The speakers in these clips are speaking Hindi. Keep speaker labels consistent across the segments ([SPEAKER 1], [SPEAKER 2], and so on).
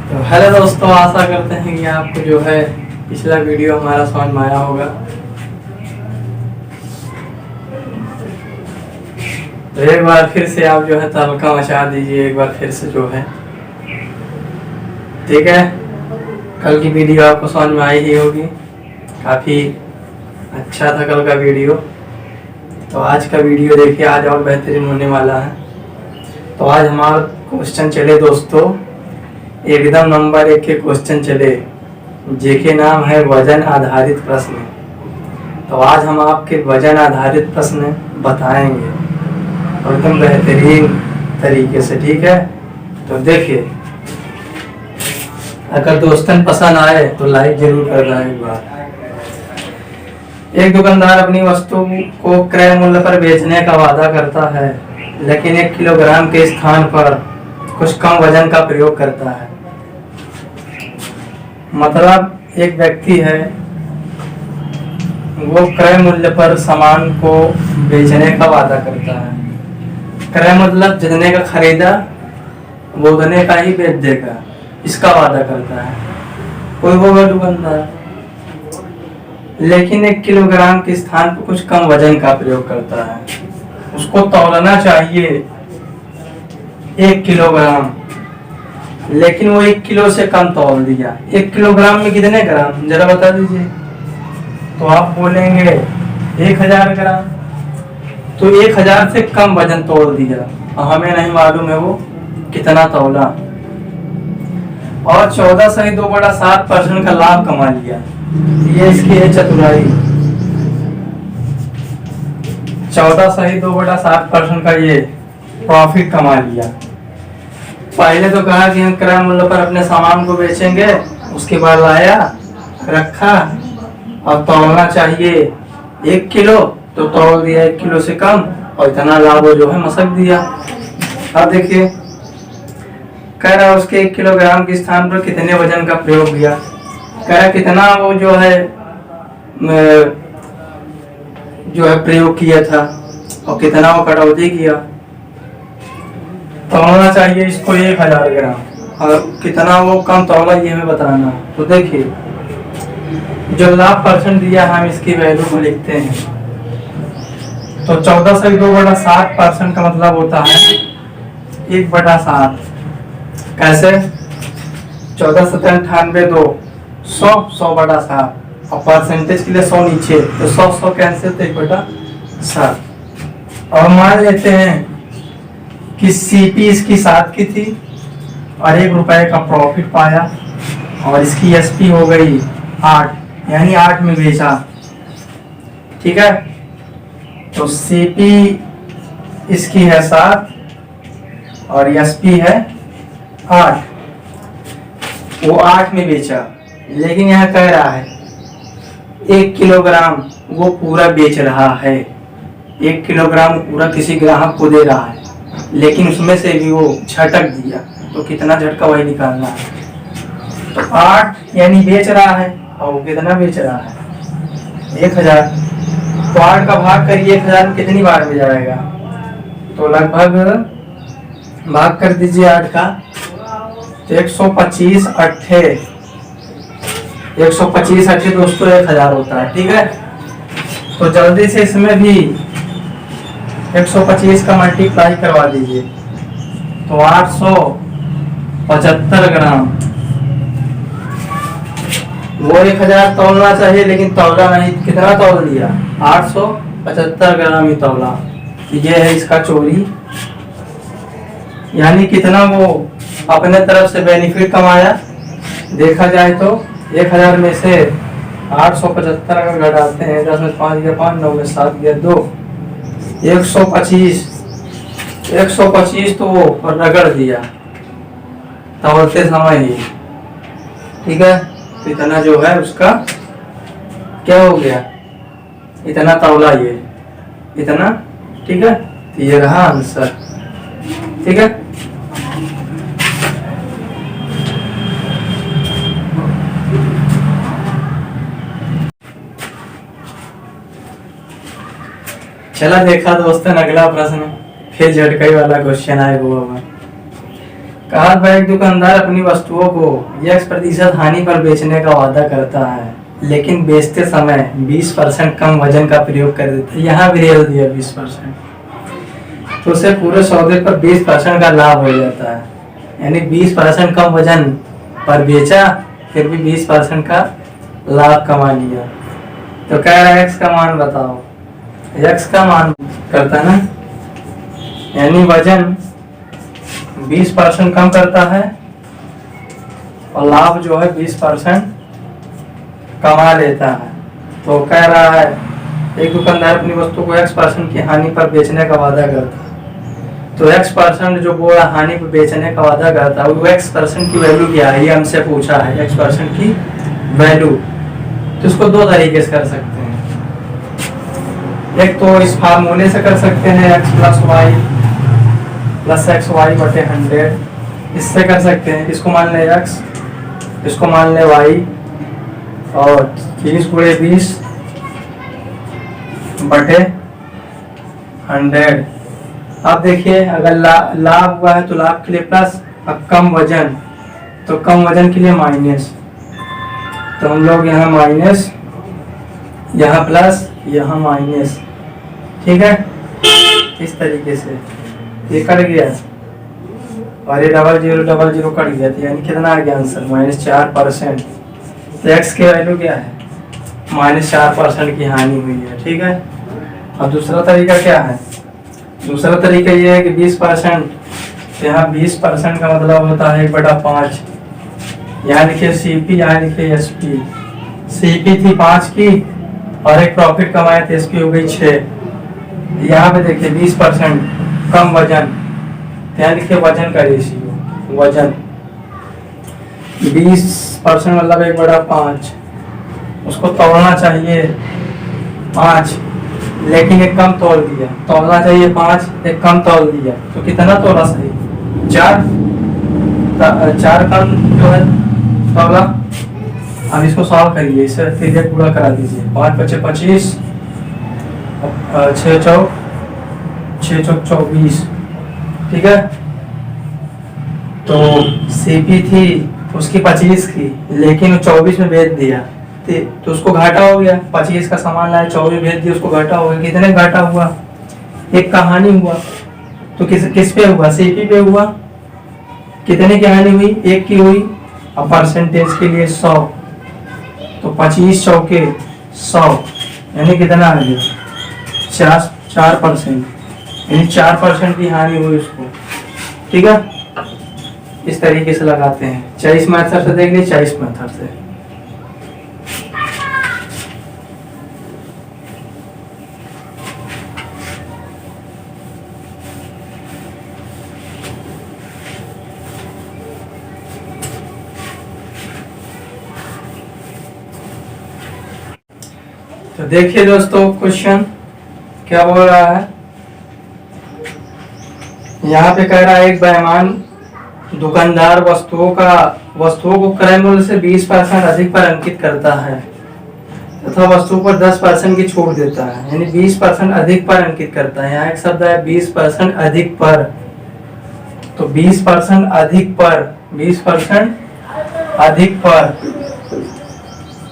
[SPEAKER 1] तो हेलो दोस्तों, आशा करते हैं कि आपको जो है पिछला वीडियो हमारा समझ में आया होगा। तो एक बार फिर से आप जो है तहलका मचा दीजिए, एक बार फिर से जो है, ठीक है। कल की वीडियो आपको समझ में आई ही होगी, काफ़ी अच्छा था कल का वीडियो। तो आज का वीडियो देखिए, आज और बेहतरीन होने वाला है। तो आज हमारा क्वेश्चन चले दोस्तों, एकदम नंबर 1 के क्वेश्चन चले, जेके नाम है वजन आधारित प्रश्न। तो आज हम आपके वजन आधारित प्रश्न बताएंगे और एकदम बेहतरीन तरीके से, ठीक है। तो देखिए, अगर दोस्तन पसंद आए तो लाइक जरूर करना एक बार। एक दुकानदार अपनी वस्तु को क्रय मूल्य पर बेचने का वादा करता है, लेकिन 1 किलोग्राम के स्थान पर कुछ कम वजन का प्रयोग करता है। मतलब एक व्यक्ति है, वो क्रय मूल्य पर सामान को बेचने का वादा करता है। क्रय मतलब जितने का खरीदा वो उतने का ही बेच देगा, इसका वादा करता है कोई होगा दुकानदार, लेकिन 1 किलोग्राम के स्थान पर कुछ कम वजन का प्रयोग करता है। उसको तौलना चाहिए 1 किलोग्राम, लेकिन वो 1 किलो से कम तौल दिया। 1 किलोग्राम में कितने ग्राम जरा बता दीजिए। तो आप बोलेंगे 1000 ग्राम। तो 1000 से कम वजन तौल दिया और हमें नहीं मालूम है वो कितना तौला, और 14.2/7% का लाभ कमा लिया। ये इसकी है चतुराई, 14.2/7% का ये प्रॉफिट कमा लिया। पहले तो कहा कि हम क्रय मूल्य पर अपने सामान को बेचेंगे, उसके बाद लाया, रखा और तौलना चाहिए 1 किलो, तो तौल दिया 1 किलो से कम और इतना लाभ वो जो है मसक दिया। अब देखिए, कह रहा उसके 1 किलोग्राम के स्थान पर कितने वजन का प्रयोग किया, कह रहा कितना वो जो है प्रयोग किया था और कितना वो कटौती किया। तौलना चाहिए इसको 1000 ग्राम और कितना वो कम तौला ये हमें बताना। तो देखिए, जो लाभ परसेंट दिया हम इसकी वैल्यू को लिखते हैं। तो 14.2/7% का मतलब होता है 1/7। कैसे? 14.98 100/7 और परसेंटेज के लिए 100 नीचे, तो 100 कैंसिल, तो 1/7। और मान लेते हैं कि सीपी इसकी 7 की थी और 1 रुपए का प्रॉफिट पाया, और इसकी एसपी हो गई 8, यानी 8 में बेचा, ठीक है। तो सीपी इसकी है 7 और एसपी है 8, वो 8 में बेचा। लेकिन यहाँ कह रहा है 1 किलोग्राम वो पूरा बेच रहा है, 1 किलोग्राम पूरा किसी ग्राहक को दे रहा है, लेकिन उसमें से भी वो झटक दिया, तो कितना झटका वही निकालना है। तो 8 यानी बेच रहा है, और वो कितना बेच रहा है 1000। तो 8 का भाग करिए 1000 में, कितनी बार में जाएगा, तो लगभग भाग कर दीजिए 8 का, तो 125 अट्ठे 125 अट्ठे दोस्तों 1000 होता है, ठीक है। तो जल्दी से इसमें भी 125 का मल्टीप्लाई करवा दीजिए, तो 875 ग्राम। वो 1000 तौलना चाहिए, लेकिन तौला नहीं, कितना तौल दिया 875 ग्राम ही तौला। ये है इसका चोरी, यानी कितना वो अपने तरफ से बेनिफिट कमाया। देखा जाए तो 1000 में से 875 अगर घटाते हैं, 10 में 5 गया 5, 9 में 7 गया 2, 125 तो वो रगड़ दिया तौलते समय ही, ठीक है। तो इतना जो है उसका क्या हो गया, इतना तौला ये इतना, ठीक है। तो ये रहा आंसर, ठीक है। चला देखा दोस्तों, अगला प्रश्न फिर झटकाई वाला क्वेश्चन आए वो। कहा भाई एक दुकानदार अपनी वस्तुओं को x% हानि पर बेचने का वादा करता है, लेकिन बेचते समय 20% कम वजन का प्रयोग कर देता है। यहाँ भी रेल दिया 20%, तो उसे पूरे सौदे पर 20% का लाभ हो जाता है। यानी 20% कम वजन पर बेचा, फिर भी 20% का लाभ कमा लिया। तो कह रहा है x का मान बताओ। x का मान करता है ना, यानी वजन 20% कम करता है और लाभ जो है 20% कमा लेता है। तो कह रहा है एक दुकानदार अपनी वस्तु को x% की हानि पर बेचने का वादा करता है। तो x% जो बोला हानि पर बेचने का वादा करता है, वो x% की वैल्यू क्या है, ये हमसे पूछा है x% की वैल्यू। तो इसको दो तरीके से कर सकते हैं। एक तो इस फार्मूले से कर सकते हैं x + y + xy बटे 100, इससे कर सकते हैं। इसको मान ले x, इसको मान ले y, और 30 × 20 बटे 100। अब देखिए अगर लाभ हुआ है तो लाभ के लिए प्लस, अब कम वजन तो कम वजन के लिए माइनस। तो हम लोग यहाँ माइनस, यहाँ प्लस, यहाँ माइनस, ठीक है। इस तरीके से ये कट गया और ये 0000 कट गया, तो यानी कितना आ गया आंसर -4%। तो x की वैल्यू क्या है, -4% की हानि हुई है, ठीक है। और दूसरा तरीका क्या है, दूसरा तरीका ये है कि 20%, यहाँ 20% का मतलब होता है 1/5। यहाँ लिखिए CP, यहाँ लिखिए SP। CP थी 5 की और एक प्रॉफिट कमाए थे, इसकी हो गई 6। यहाँ पे देखिए 20% कम वजन, यहाँ लिखिए वजन का रेशियो, वजन 20% मतलब 1/5। उसको तोड़ना चाहिए 5, लेकिन एक कम तोड़ दिया। तोड़ना चाहिए 5, एक कम तोड़ दिया, तो कितना तोड़ा सही, 4 कम जो है तोड़ा। अब इसको सॉल्व करिए, इसे सीधे पूरा करा दीजिए। 5 × 5 = 25, 6 × 4 = 24, ठीक है। तो CP थी उसकी 25 की, लेकिन वो 24 में बेच दिया, तो उसको घाटा हो गया। 25 का सामान लाया, 24 भेज दिया, उसको घाटा हो गया। कितने घाटा हुआ, एक का हानि हुआ। तो किस पे हुआ, CP पे हुआ। कितने की हानि हुई, 1 की हुई। अब परसेंटेज के लिए 100, तो 25 चौके 100, यानी कितना आ गया 4%, यानी 4% की हानि हुई उसको, ठीक है। इस तरीके से लगाते हैं। 40 मेथड से देख लीजिए, 40 मेथड से। तो देखिए दोस्तों क्वेश्चन क्या बोल रहा है। यहाँ पे कह रहा है एक बेईमान दुकानदार वस्तुओं को क्रय मूल्य से 20% अधिक पर अंकित करता है तथा वस्तु पर 10% की छूट देता है, यानी 20% अधिक पर अंकित करता है। यहाँ एक शब्द है 20% अधिक पर, तो 20% अधिक पर, 20%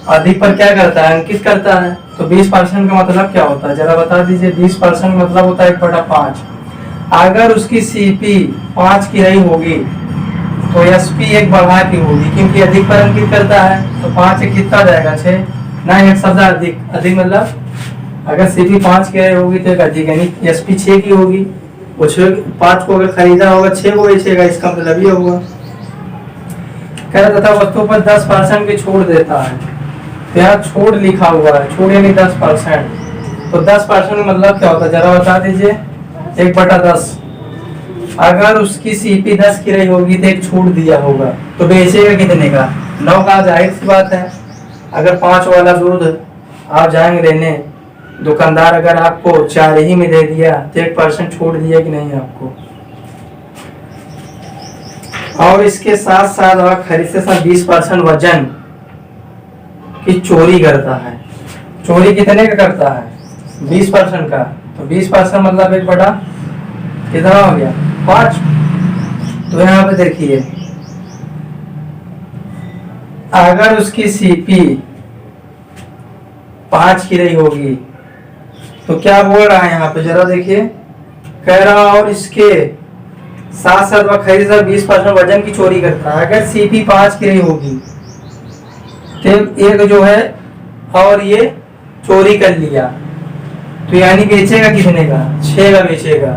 [SPEAKER 1] अधिक पर क्या करता है, अंकित करता है। तो 20% का मतलब क्या होता है, जरा बता दीजिए। 20% मतलब होता है 1/5। अगर उसकी CP 5 की रही होगी तो SP 1 बढ़ा की होगी, क्योंकि अधिक पर अंकित करता है। तो 5 से कितना जाएगा, 6 ना। एक शब्द अधिक, अधिक मतलब अगर CP 5 की रही होगी तो एक अधिक, यानी SP 6 की होगी। वो 5 को अगर खरीदा होगा 6 को बेचेगा, इसका मतलब ये होगा। कह रहा था वस्तु पर 10% की छूट देता है। तो यहाँ छूट लिखा हुआ है, छूट यानी 10%। तो 10% मतलब क्या होता है, जरा बता दीजिए। 1/10। अगर उसकी CP 10 की रही होगी तो एक छूट दिया होगा, तो बेचेगा कितने का, 9 का। जाहिर सी बात है, अगर 5 वाला दूध आप जाएंगे लेने, दुकानदार अगर आपको 4 ही में दे दिया तो 1% छूट दिया कि नहीं आपको। और इसके साथ साथ अगर खरीदते समय 20% वजन की चोरी करता है। चोरी कितने का करता है, 20% का। तो 20% मतलब 1 बटा कितना हो गया, 5। तो यहाँ पे देखिए, अगर उसकी सीपी 5 की रही होगी तो क्या बोल रहा है यहाँ पे, जरा देखिए, कह रहा और इसके साथ साथ वह खरीदार 20% वजन की चोरी करता है। अगर सीपी 5 की रही होगी तो एक जो है और ये चोरी कर लिया, तो यानी बेचेगा कितने का, 6 का बेचेगा।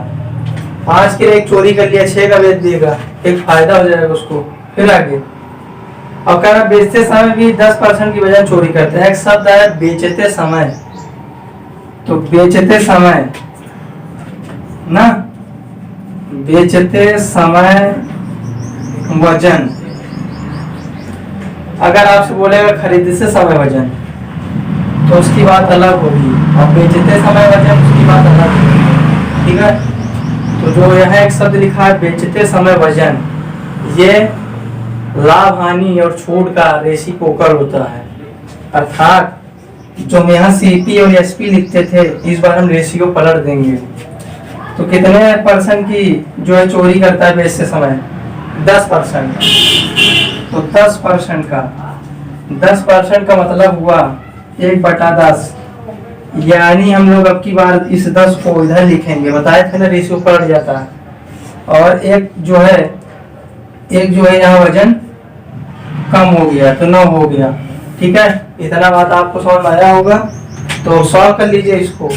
[SPEAKER 1] 5 की एक चोरी कर लिया, 6 का बेच देगा, एक फायदा हो जाएगा उसको। फिर आगे और कह रहा बेचते समय भी 10% की वजह चोरी करते हैं। एक शब्द है बेचते समय, तो बेचते समय ना, बेचते समय वजन, अगर आपसे बोलेगा खरीदते समय वजन तो उसकी बात अलग होगी, और बेचते समय वजन उसकी बात अलग होगी। ठीक है, तो जो यहाँ एक शब्द लिखा है बेचते समय वजन, ये लाभ हानि और छूट का रेसिप्रोकल होता है। अर्थात जो हम यहाँ सीपी और एसपी लिखते थे, इस बार हम रेशियो पलट देंगे। तो कितने परसेंट की जो है चोरी करता है बेचते समय, 10%। तो 10% का 10% का मतलब हुआ 1/10, यानी हम लोग अब की बार इस 10 को इधर लिखेंगे, बताए थे ना रेशियो पलट जाता है। और एक जो है यहाँ वजन कम हो गया तो 9 हो गया। ठीक है, इतना बात आपको समझ में आया होगा। तो सॉल्व कर लीजिए इसको,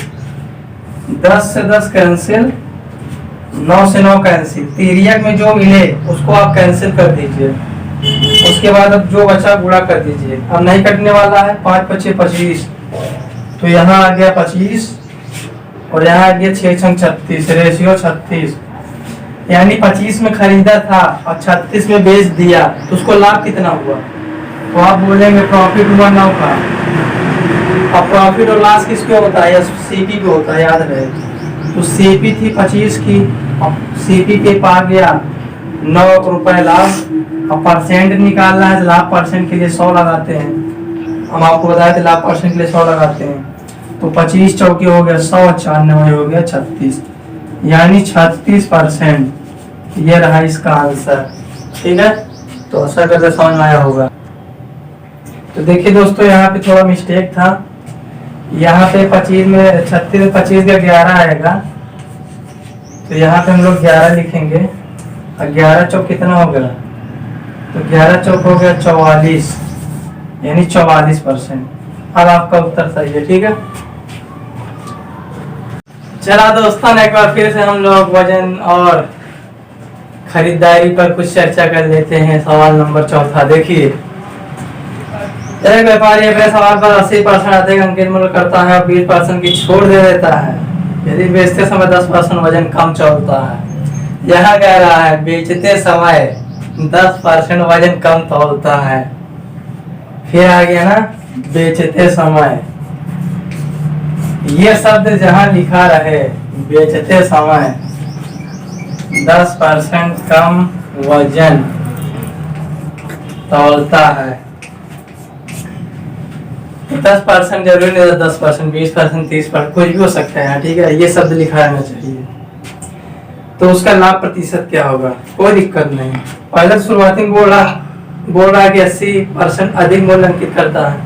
[SPEAKER 1] 10 से 10 कैंसिल, 9 से 9 कैंसिल, तिर्यक में जो मिले उसको आप कैंसिल कर दीजिए। उसके बाद अब जो बचा गुणा कर दीजिए। अब नहीं कटने वाला है, 5 × 5 = 25, तो यहाँ आ गया 25 और यहाँ आ गया 6 × 36, रेशियो 36। यानी 25 में खरीदा था और 36 में बेच दिया, तो उसको लाभ कितना हुआ, तो आप बोलेंगे प्रॉफिट हुआ 9 का। अब प्रॉफिट और लॉस किसके होता है, सीपी पे होता है, याद रहे। तो सीपी थी 25 की, अब सीपी पे पा गया 9 रुपए लाभ। अब परसेंट निकालना है तो लाभ परसेंट के लिए 100 लगाते हैं। हम आपको बताया थे लाभ परसेंट के लिए 100 लगाते हैं। तो 25 चौके हो गया 100, 94 हो गया 36, यानी 36%। ये रहा इसका आंसर। ठीक है, तो ऐसा करके समझ में आया होगा। तो देखिए दोस्तों, यहाँ पे थोड़ा मिस्टेक था, यहाँ पे 25 में 36 में 25 का 11 आएगा, तो यहाँ पे हम लोग 11 लिखेंगे। और 11 चौक कितना हो गया, तो 11 चौक हो गया 44, यानी 44%। अब आपका उत्तर सही है। ठीक है, चला दोस्तों, एक बार फिर से हम लोग वजन और खरीदारी पर कुछ चर्चा कर लेते हैं। सवाल नंबर 4 देखिए, एक व्यापारी अपने सवाल पर 80% अधिक अंकित मूल्य करता है और 20% की छूट दे देता है यदि बेचते समय 10% वजन कम तौलता है। यह कह रहा है बेचते समय 10% वजन कम तौलता है। फिर आ गया ना बेचते समय, ये शब्द जहां लिखा रहे बेचते समय 10% कम वजन तौलता है, 10% जरूरी नहीं, 10%, 20%, 30%, कुछ भी हो सकता है। ठीक है, ये शब्द लिखा रहना चाहिए। तो उसका लाभ प्रतिशत क्या होगा, कोई दिक्कत नहीं। पहले शुरुआती बोल रहा है कि 80% अधिक मूल्य अंकित करता है,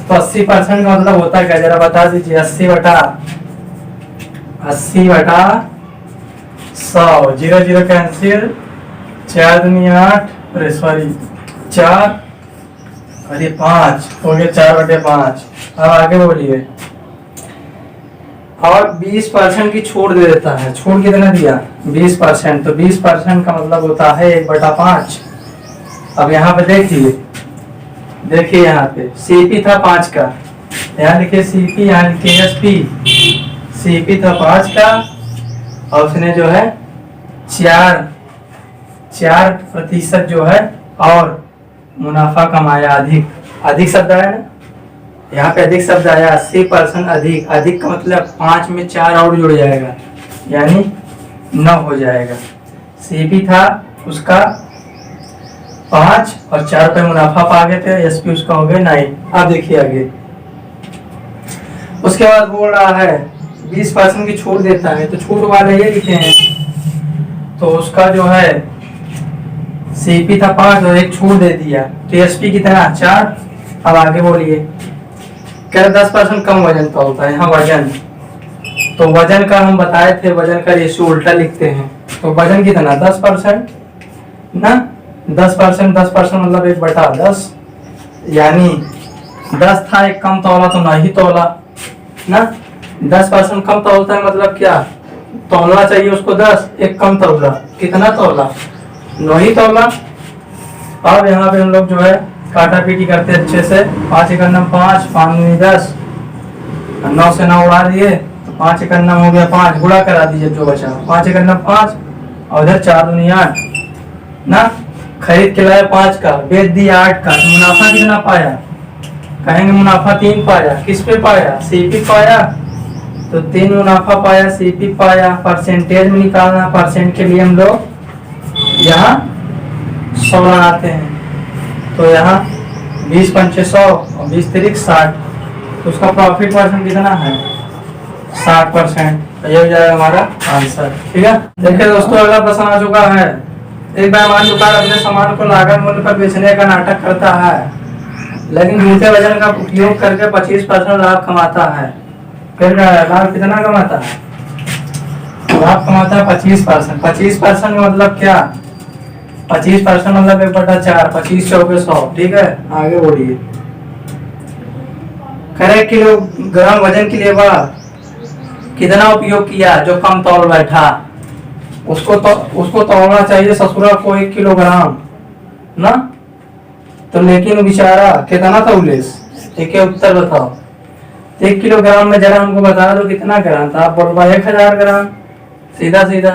[SPEAKER 1] तो 80% का मतलब होता है क्या, जरा बता दीजिए। 80/100, 0 0 कैंसिल, 4 दूनी 8, सॉरी 4 और ये 5 हो गया, 4/5। अब आगे बोलिए। और 20% की छूट दे देता है। छूट कितना दिया, 20%, तो 20% का मतलब होता है 1/5। अब यहाँ पे देखिए यहाँ पे सीपी था 5 का, यहाँ लिखिए सीपी, यहाँ लिखिए एसपी। सीपी था 5 का और उसने जो है 4% जो है और मुनाफा कमाया। अधिक शब्द आया ना, यहाँ पे अधिक शब्द आया, 80% अधिक का मतलब 5 में 4 और जुड़ जाएगा, यानी 9 हो जाएगा। सीपी था उसका 5 और 4 रुपए मुनाफा पा गए थे, एसपी उसका हो गया 9। अब देखिए आगे, उसके बाद बोल रहा है 20% की छूट देता है, तो छूट वाले ये लिखे हैं, तो उसका जो है सीपी था 5 और एक छूट दे दिया, तो एसपी कितना 4। अब आगे बोलिए, कह 10% कम वजन का होता है। यहाँ वजन, तो वजन का हम बताए थे, वजन का रेशियो उल्टा लिखते हैं। तो वजन कितना 10% ना, 10% 10% मतलब 1/10, यानी 10 था, एक कम तौला तो नहीं तौला ना। 10% कम तौलता है मतलब क्या, तौलना चाहिए उसको 10, एक कम तौला, कितना तौला, 9 ही तौला। अब यहाँ पे हम लोग जो है काटा पीटी करते अच्छे से। 5 × 9 5, 5 × 10, 9 से 9 उड़ा दिए, तो 5 × 9 हो गया 5, गुणा करा दीजिए जो बचा। 5 × 9 5 और इधर 4 दूनी 8 ना। खरीद के लाए 5 का, बेच दिया 8 का, तो मुनाफा कितना पाया, कहेंगे मुनाफा 3 पाया। किस पे पाया, सीपी पाया, तो 3 मुनाफा पाया, सीपी पाया। परसेंटेज में निकालना, परसेंट के लिए हम लोग यहाँ 100 लगाते हैं। तो यहाँ 20 × 5 100 और 20 × 3 60, तो उसका प्रॉफिट मार्जिन कितना है 60%। ये हो जाएगा हमारा आंसर। ठीक है, देखिए दोस्तों अगला प्रश्न आ चुका है। एक बेईमान दुकान अपने सामान को लागत मूल्य पर बेचने का नाटक करता है, लेकिन झूठे वजन का उपयोग करके 25% लाभ कमाता है। फिर लाभ कितना कमाता है, लाभ कमाता है 25%। 25% मतलब क्या, 25% मतलब 1/4, 25 × 100। ठीक है, आगे बोलिए। करे किलोग्राम वजन के लिए वह कितना उपयोग किया, जो कम तौल बैठा, उसको तौलना चाहिए ससुरा को 1 किलोग्राम ना। तो लेकिन बेचारा कितना तौले, एक उत्तर बताओ। 1 किलोग्राम में जरा हमको बता दो कितना ग्राम था, आप बोलवा 1000 ग्राम, सीधा सीधा।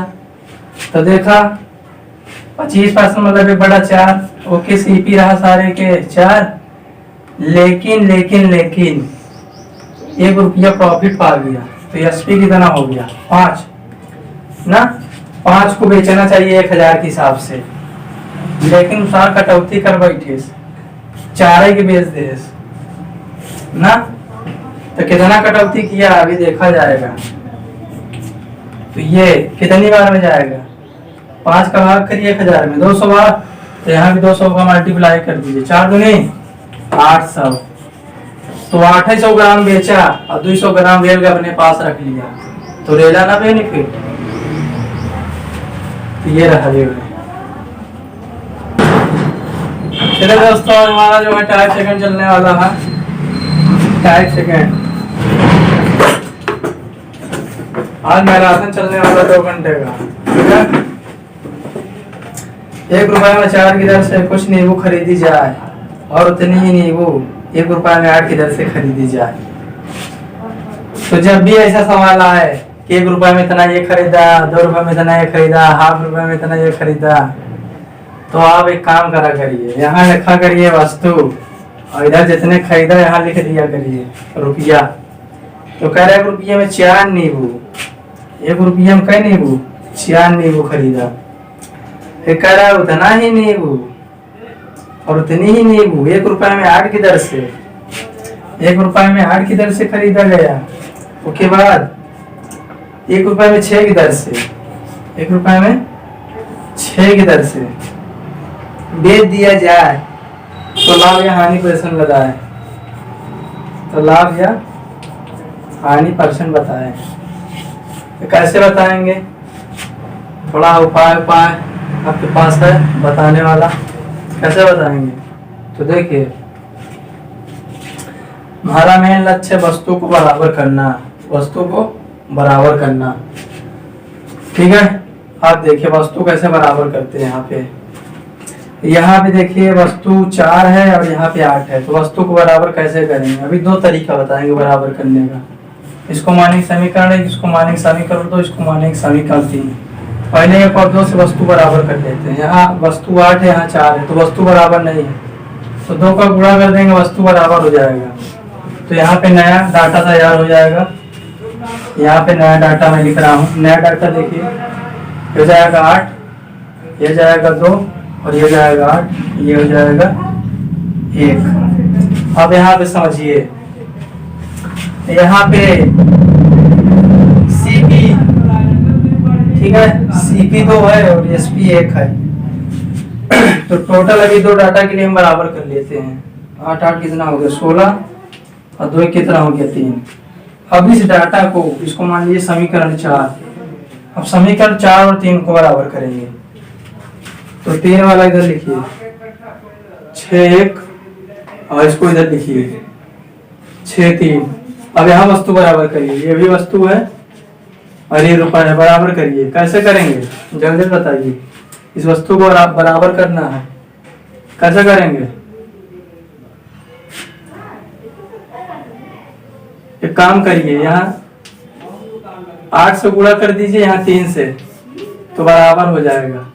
[SPEAKER 1] तो देखा 25% मतलब 1/4। ओके, सीपी रहा सारे के 4, लेकिन 1 रुपया प्रॉफिट पा गया, तो एसपी कितना हो गया 5 ना। 5 को बेचना चाहिए 1000 के हिसाब से, लेकिन उसार कटौती कर बैठे 4 के बेच दे ना। तो कितना कटौती किया अभी देखा जाएगा। तो ये कितनी बार में जाएगा, 5 का भाग करिए 1000 में 200 बार, तो यहाँ भी 200 का मल्टीप्लाई कर दीजिए, 4 दूनी 800। तो 800 ग्राम बेचा और 200 ग्राम रेल का अपने पास रख लिया, तो रेला ना बेनिफिट। तो ये रहा रेल। चलिए दोस्तों, हमारा जो है 2.5 सेकंड चलने वाला है, 2.5 सेकंड। आज मैराथन चलने वाला 2 घंटे का। ठीक है, 1 रुपए में 4 की दर से कुछ नींबू खरीदी जाए और उतनी ही नींबू 1 रुपए में 8 की दर से खरीदी जाए। तो जब भी ऐसा सवाल आए कि 1 रुपए में इतना ये खरीदा, 2 रुपए में इतना ये खरीदा, ½ रुपए में इतना ये खरीदा, तो आप एक काम करा करिए, यहाँ लिखा करिए वस्तु और इधर जितने खरीदा यहाँ लिख दिया करिए रुपया। तो कह रहे 1 रुपये में 4 नींबू, 1 रुपये में कई नींबू, 4 नींबू खरीदा। फिर कह रहा है उतना ही नींबू और उतनी ही नींबू 1 रुपए में 8 की दर से, 1 रुपए में 8 की दर से खरीदा गया। उसके बाद 1 रुपए में 6 की दर से, 1 रुपए में 6 की दर से बेच दिया जाए, तो लाभ या हानि परसेंट बताए। तो लाभ या हानि परसेंट बताए, तो कैसे बताएंगे, थोड़ा उपाय आपके पास है बताने वाला, कैसे बताएंगे। तो देखिए, हमारा मेन लक्ष्य वस्तु को बराबर करना, वस्तु को बराबर करना। ठीक है, आप देखिए वस्तु कैसे बराबर करते हैं। यहाँ पे देखिए वस्तु 4 है और यहाँ पे 8 है, तो वस्तु को बराबर कैसे करेंगे। अभी 2 तरीका बताएंगे बराबर करने का। इसको मानिक समीकरण है, इसको मानिक समीकरण 2, इसको मानिक समीकरण 3। पहले 1 और 2 से वस्तु बराबर कर देते हैं। यहाँ वस्तु 8 है, यहाँ 4 है, तो वस्तु बराबर नहीं है, तो 2 का गुणा कर देंगे, वस्तु बराबर हो जाएगा। तो यहाँ पे नया डाटा तैयार हो जाएगा। यहाँ पे नया डाटा मैं लिख रहा हूँ। नया डाटा देखिए, ये जाएगा 8, ये जाएगा 2 और ये जाएगा 8, ये हो जाएगा 1। अब यहाँ पे समझिए, यहाँ पे सीपी, ठीक है, सीपी 2 है और एसपी 1 है। तो टोटल अभी दो डाटा के लिए हम बराबर कर लेते हैं। 8 8 कितना हो गया 16 और 2 कितना हो गया 3। अब इस डाटा को इसको मान लीजिए समीकरण 4। अब समीकरण 4 और 3 को बराबर करेंगे। तो 3 वाला इधर लिखिए 6 1 और इसको इधर लिखिए 6 3। अब यहाँ वस्तु बराबर करिए, ये भी वस्तु है और ये रुपया है, बराबर करिए। कैसे करेंगे जल्दी बताइए। इस वस्तु को बराबर करना है, कैसे करेंगे? एक काम करिए, यहाँ 8 से गुणा कर दीजिए, यहाँ 3 से, तो बराबर हो जाएगा।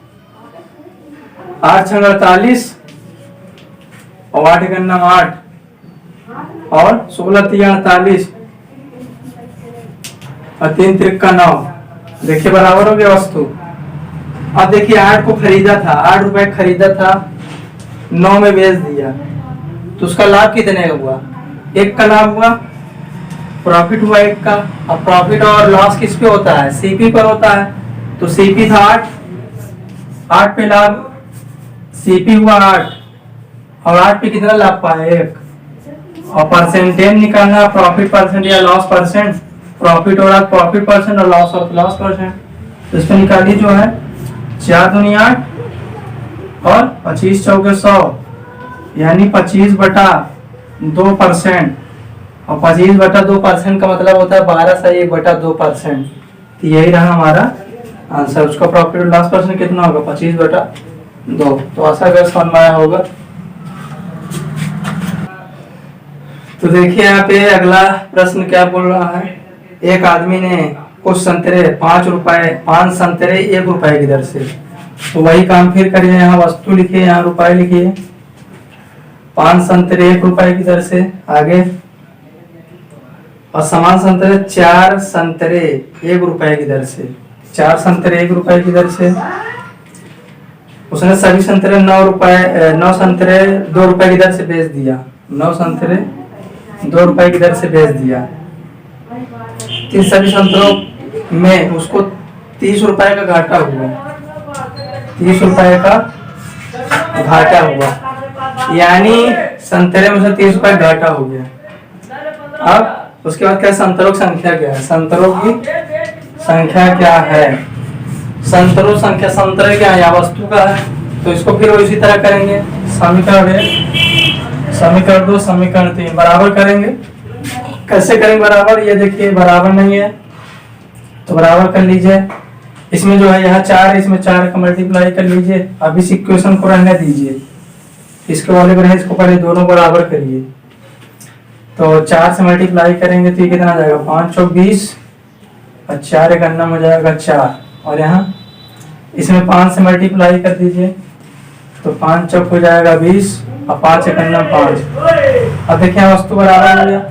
[SPEAKER 1] 8 छंग 48 और 8 गन्ना 8 और 16 3 48 और 3 त्रिक 9। देखिए बराबर हो गया वस्तु। अब देखिए 8 को खरीदा था, 8 रुपए खरीदा था, 9 में बेच दिया, तो उसका लाभ कितने का हुआ? 1 का लाभ हुआ, प्रॉफिट हुआ 1 का। अब प्रॉफिट और लॉस किस पे होता है? सीपी पर होता है। तो सीपी था 8 पे लाभ, सीपी हुआ 8 और 8 पे कितना लाभ पाया? 1। और परसेंटेज निकालना, प्रॉफिट परसेंट या लॉस परसेंट। प्रॉफिट हो रहा प्रॉफिट परसेंट और लॉस और लॉस परसेंट। तो इसमें निकालिए जो है 4 दूनी 8 और 25 चौके 100, यानी 25/2%। और 25/2% का मतलब होता है 12 से 1/2%। तो यही रहा हमारा आंसर। उसका प्रॉफिट और लॉस परसेंट कितना होगा? 25/2। तो आशा कर समझ में आया होगा। तो देखिए यहाँ पे अगला प्रश्न क्या बोल रहा है। एक आदमी ने कुछ संतरे 5 संतरे 1 रुपए की दर से। तो वही काम फिर करिए, यहाँ वस्तु लिखिए, यहाँ रुपए लिखिए। 5 संतरे 1 रुपए की दर से। आगे और समान संतरे 4 संतरे 1 रुपए की दर से। 4 संतरे 1 रुपए की दर से। उसने सभी संतरे 9 संतरे 2 रुपए की दर से बेच दिया। 9 संतरे 2 रुपए की दर से बेच दिया। इन सभी संतरों में उसको 30 रुपए का घाटा हुआ। 30 रुपए का घाटा हुआ, यानी संतरे में से 30 रुपए घाटा हो गया। अब उसके बाद क्या? संतरों की संख्या क्या है? संतरों की संख्या क्या है? संतरों संख्या, संतरे क्या है? या वस्तु का है, तो इसको फिर इसी तरह करेंगे। समीकरण 1 समीकरण 2 समीकरण 3 बराबर करेंगे। कैसे करेंगे बराबर? ये देखिए बराबर नहीं है तो बराबर कर लीजिए। इसमें जो है यहाँ 4, इसमें 4 का मल्टीप्लाई कर लीजिए। अब इस इक्वेशन को रहने दीजिए, इसके वाले को इसको पहले दोनों बराबर करिए। तो 4 से मल्टीप्लाई करेंगे तो ये कितना आ जाएगा? 5 चौक 20 और 4 एक अन्ना हो जाएगा 4। और यहाँ इसमें 5 से मल्टीप्लाई कर दीजिए तो 5 चौक हो जाएगा 20 और 5 एक अन्ना 5। अब देखिए वस्तु बराबर हो गया।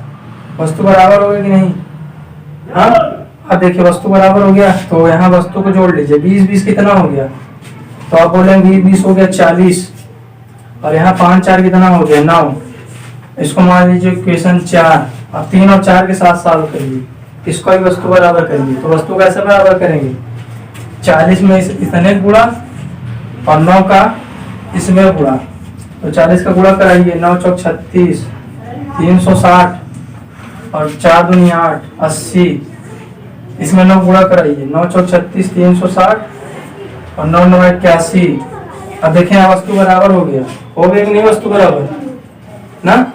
[SPEAKER 1] वस्तु बराबर हो गया कि नहीं? हाँ, अब देखिए वस्तु बराबर हो गया, तो यहाँ वस्तु को जोड़ लीजिए। 20 20 कितना हो गया? तो आप बोलेंगे 20 हो गया 40 और यहाँ 5 4 कितना हो गया? 9। इसको मान लीजिए इक्वेशन 4। अब 3 और 4 के साथ सॉल्व करिए, इसको भी वस्तु बराबर करिए। तो वस्तु कैसे बराबर करेंगे? 40 में इतने गुणा और 9 का इसमें गुणा। तो 40 का गुणा कराइए, 9 चौक 36, 360 और 4 दूनी 8 80। इसमें 9 गुणा कराइए, 9 चौक 36, 360 और 9 9 81। अब देखिए यहाँ वस्तु बराबर हो गया। हो गया कि नहीं वस्तु बराबर ना?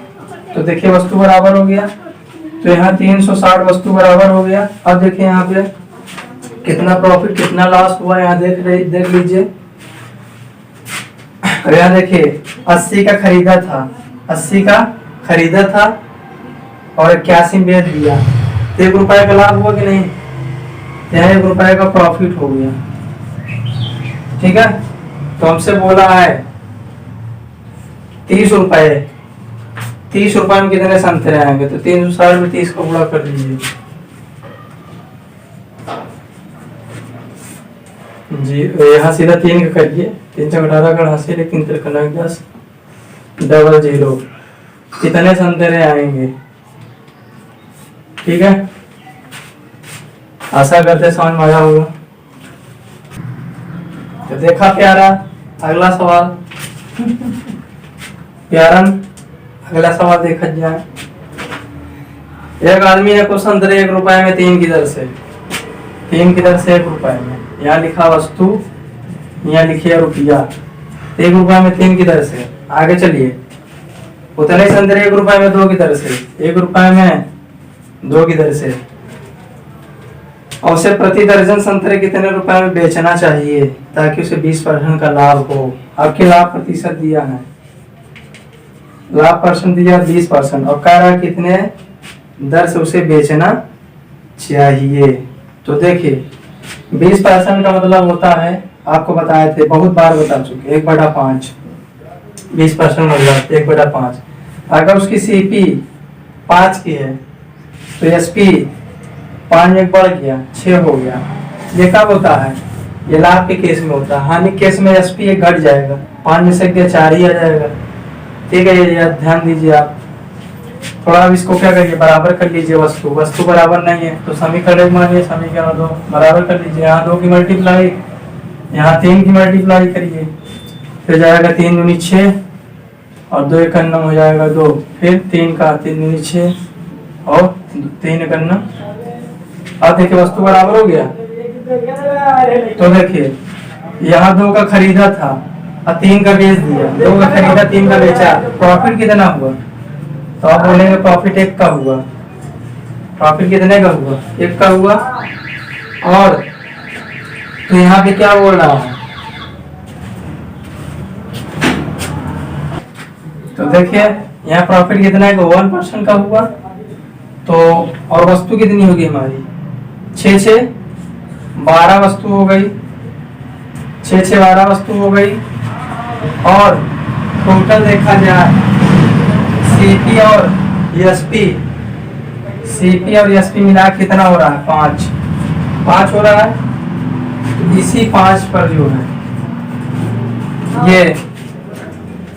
[SPEAKER 1] तो देखिए वस्तु बराबर हो गया, तो यहाँ 360 वस्तु बराबर हो गया। अब देखिए यहाँ पे कितना प्रॉफिट कितना लॉस हुआ, यहाँ देख लीजिए। यहाँ देखिए 80 का खरीदा था, 80 का खरीदा था और 81 में बेच दिया। 1 रुपए का लाभ हुआ कि नहीं? यहाँ 1 रुपए का प्रॉफिट हो गया। ठीक है, तो हमसे बोला है 30 रुपए। 30 रुपए में कितने संतरे आएंगे? तो 360 में 30 को गुणा कर लीजिए जी। यहाँ सीधा 3 का करिए, 3 से 18 का हासिल, 3 3 10 00। कितने संतरे आएंगे? ठीक है, आशा करते समझ में आया होगा। तो देखा प्यारा, अगला सवाल प्यारन, अगला सवाल देखा जाए। एक आदमी ने कुछ संतरे 1 रुपए में 3 की दर से, 3 की दर से 1 रुपए में, यहाँ लिखा वस्तु, यहाँ लिखिए रुपया, 1 रुपए में 3 की दर से। आगे चलिए, उतने संतरे 1 रुपए में 2 की दर से, 1 रुपए में 2 की दर से, और उसे प्रति दर्जन संतरे कितने रुपए में बेचना चाहिए ताकि उसे 20% का लाभ हो। आपके लाभ प्रतिशत दिया है, लाभ परसेंट दिया 20%, और कह रहा है कितने दर से उसे बेचना चाहिए। तो देखिए 20% का मतलब होता है, आपको बताए थे, बहुत बार बता चुके, 1/5, 20% मतलब 1/5। अगर उसकी सीपी 5 की है तो एसपी 5 में बढ़ गया, 6 हो गया। ये कब होता है? ये लाभ के केस में होता है। हानि केस में एसपी एक घट जाएगा, 5 में से 4 ही आ जाएगा। ठीक है, ये ध्यान दीजिए आप। थोड़ा अब इसको क्या करिए, बराबर कर लीजिए। वस्तु वस्तु बराबर नहीं है तो समीकरण मानिए, समीकरण 2 बराबर कर लीजिए। यहाँ 2 की मल्टीप्लाई, यहाँ 3 की मल्टीप्लाई करिए, फिर जाएगा 3 दूनी 6 और 2 एक 9 हो जाएगा 2, फिर 3 का 3 दूनी 6 और 3 एक 9। अब देखिए वस्तु बराबर हो गया। तो देखिए यहाँ 2 का खरीदा था और 3 का बेच दिया, 2 का खरीदा 3 का बेचा, प्रॉफिट कितना हुआ? तो आप बोलेंगे प्रॉफिट 1 का हुआ। प्रॉफिट कितने का हुआ? 1 का हुआ। और तो यहाँ पे क्या बोल रहा है? तो देखिए यहाँ प्रॉफिट कितना है? 1% का हुआ। तो और वस्तु कितनी होगी हमारी? 6 12 वस्तु हो गई, 6 12 वस्तु हो गई। और टोटल देखा जाए सीपी और एसपी, सीपी और एसपी मिला कितना हो रहा है? 5 हो रहा है। तो इसी 5 पर जो है ये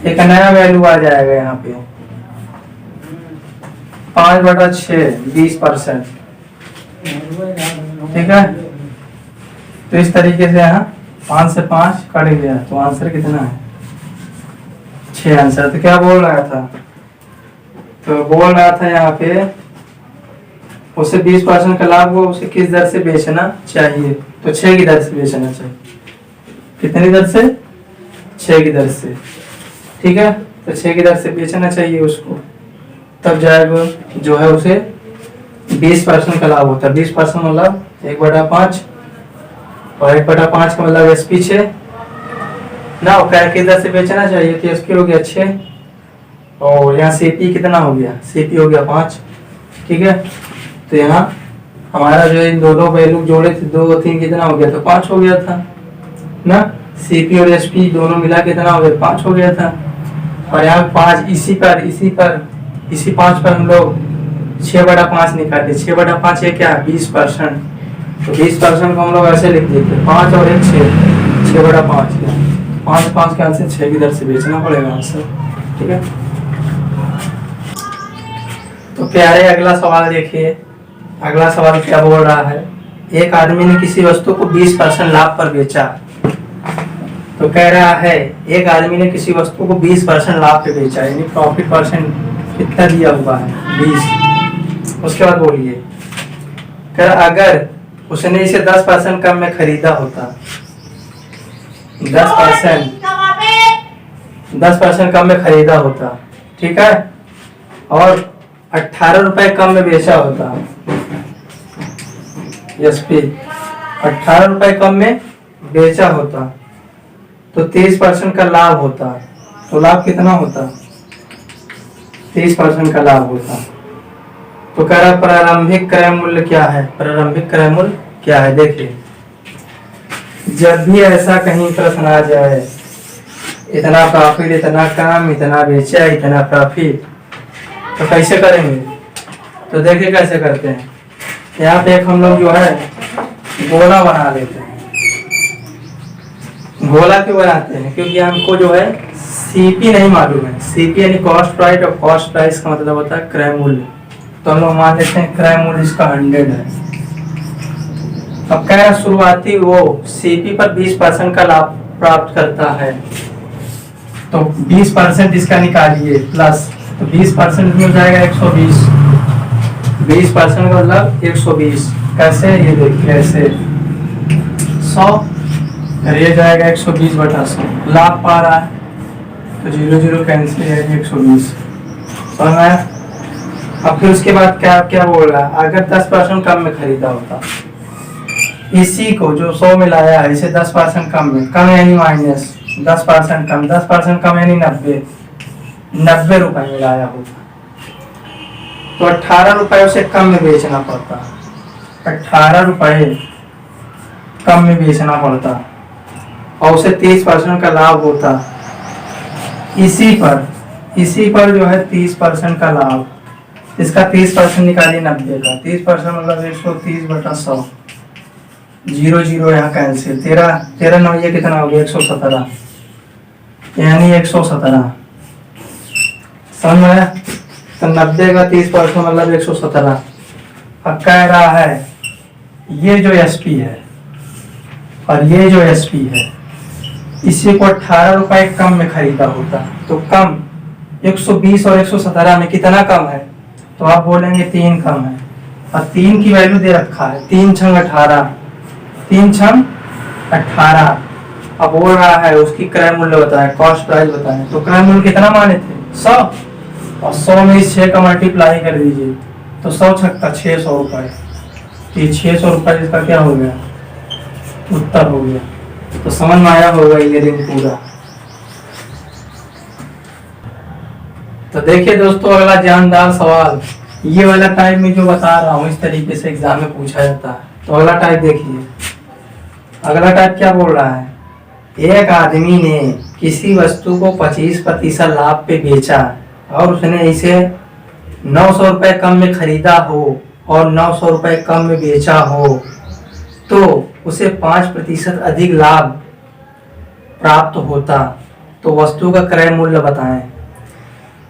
[SPEAKER 1] एक नया वैल्यू आ जाएगा यहाँ पे, 5/6 20%। ठीक है, तो इस तरीके से यहाँ 5 से 5 कट गया, तो आंसर कितना है? 6 आंसर। तो क्या बोल रहा था? तो बोल रहा था यहाँ पे उसे 20% का लाभ हो, उसे किस दर से बेचना चाहिए? तो 6 की दर से बेचना चाहिए। कितनी दर से? 6 की दर से। ठीक है, तो 6 की दर से बेचना चाहिए उसको, तब जाएगा जो है उसे 20% का लाभ होता है। 20% मतलब 1/5, और 1/5 का मतलब एसपी 6 ना, किस दर से बेचना चाहिए? तो एसपी हो गया 6 और यहाँ सीपी कितना हो गया? सीपी हो गया 5। ठीक है, तो यहाँ हमारा जो इन दोनों वैल्यू जोड़े थे 2 और 3 कितना हो गया? तो 5 हो गया था ना। सीपी और एसपी दोनों मिला कितना हो गया? 5 हो गया था। और यहाँ 5 इसी 5 पर हम लोग 6/5 निकालते। 6/5 ये क्या? 20%। तो 20% को हम लोग ऐसे लिख देते, 5 और 1 6, 6/5। 5 के आंसर 6 की दर से बेचना पड़ेगा आंसर। ठीक है, तो प्यारे अगला सवाल देखिए। अगला सवाल क्या बोल रहा है? एक आदमी ने किसी वस्तु को 20% लाभ पर बेचा। तो कह रहा है एक आदमी ने किसी वस्तु को 20% लाभ पे बेचा, यानी प्रॉफिट परसेंट कितना दिया हुआ है? 20। उसके बाद बोलिए, कह अगर उसने इसे 10% कम में खरीदा होता, 10% कम में खरीदा होता, ठीक है, और 18 रुपए कम में बेचा होता, एसपी 18 रुपए कम में बेचा होता, तो 30% का लाभ होता। तो लाभ कितना होता? 30% का लाभ होता। तो कह रहा प्रारंभिक क्रय मूल्य क्या है? प्रारंभिक क्रय मूल्य क्या है? देखिए, जब भी ऐसा कहीं प्रश्न आ जाए, इतना प्रॉफिट, इतना कम, इतना बेचा, इतना प्रॉफिट, तो कैसे करेंगे? तो देखिए कैसे करते हैं। यहाँ पे एक हम लोग जो है गोला बना लेते हैं। गोला क्यों बनाते हैं? क्योंकि हमको जो है सीपी नहीं मालूम है। सीपी यानी कॉस्ट प्राइस, और कॉस्ट प्राइस का मतलब होता है क्रय मूल्य। तो हम लोग मान लेते हैं क्रय मूल्य इसका 100 है। अब कह रहा शुरुआती वो सीपी पर 20% का लाभ प्राप्त करता है। तो 20% इसका निकालिए प्लस, तो 20% में हो जाएगा 120। 20% का मतलब 120। कैसे, ये देखिए ऐसे 100, ये जाएगा 120/100। लाभ पा रहा है तो 0 0 कैंसिल है, 120। समझ में आया? अब फिर उसके बाद क्या क्या बोल रहा है, अगर 10% कम में खरीदा होता, इसी को जो 100 में लाया है इसे 10% कम में, कम यानी माइनस 10% कम, 10% कम यानी 90 रुपए में लाया होता, तो 18 रुपए उसे कम में बेचना पड़ता। 18 रुपए कम में बेचना पड़ता और उसे 30% का लाभ होता। इसी पर जो है 30% का लाभ, इसका 30% निकालिए 90 का। 30% मतलब 130/100। 0 0 यहाँ कैंसिल, 13 9 ये कितना हो गया, 117, यानी 117। समझ में आया? तो 90 का 30% मतलब 117। अब कह रहा है ये जो SP है और ये जो SP है, इसी को 18 रुपए कम में खरीदा होता, तो कम 120 और 117 में कितना कम है, तो आप बोलेंगे 3 कम है। और 3 की वैल्यू दे रखा है, 3 छंग 18, 3 छंग 18। अब बोल रहा है उसकी क्रय मूल्य बताए, कॉस्ट प्राइस बताए, तो क्रय मूल्य कितना माने थे, 100, और 100 में इस 6 का मल्टीप्लाई कर दीजिए, तो 100 छक्का 600 रुपए। तो ये 600 रुपए इसका क्या हो गया, उत्तर हो गया। तो समझ में आया होगा ये रिंग पूरा। तो देखिए दोस्तों, अगला जानदार सवाल, ये वाला टाइप में जो बता रहा हूँ इस तरीके से एग्जाम में पूछा जाता है। तो अगला टाइप देखिए, अगला टाइप क्या बोल रहा है, एक आदमी ने किसी वस्तु को 25% लाभ पे बेचा और उसने इसे 900 रुपए कम में खरीदा हो और 900 रुपए कम में बेचा हो, तो उसे 5% अधिक लाभ प्राप्त होता, तो वस्तु का क्रय मूल्य बताएं।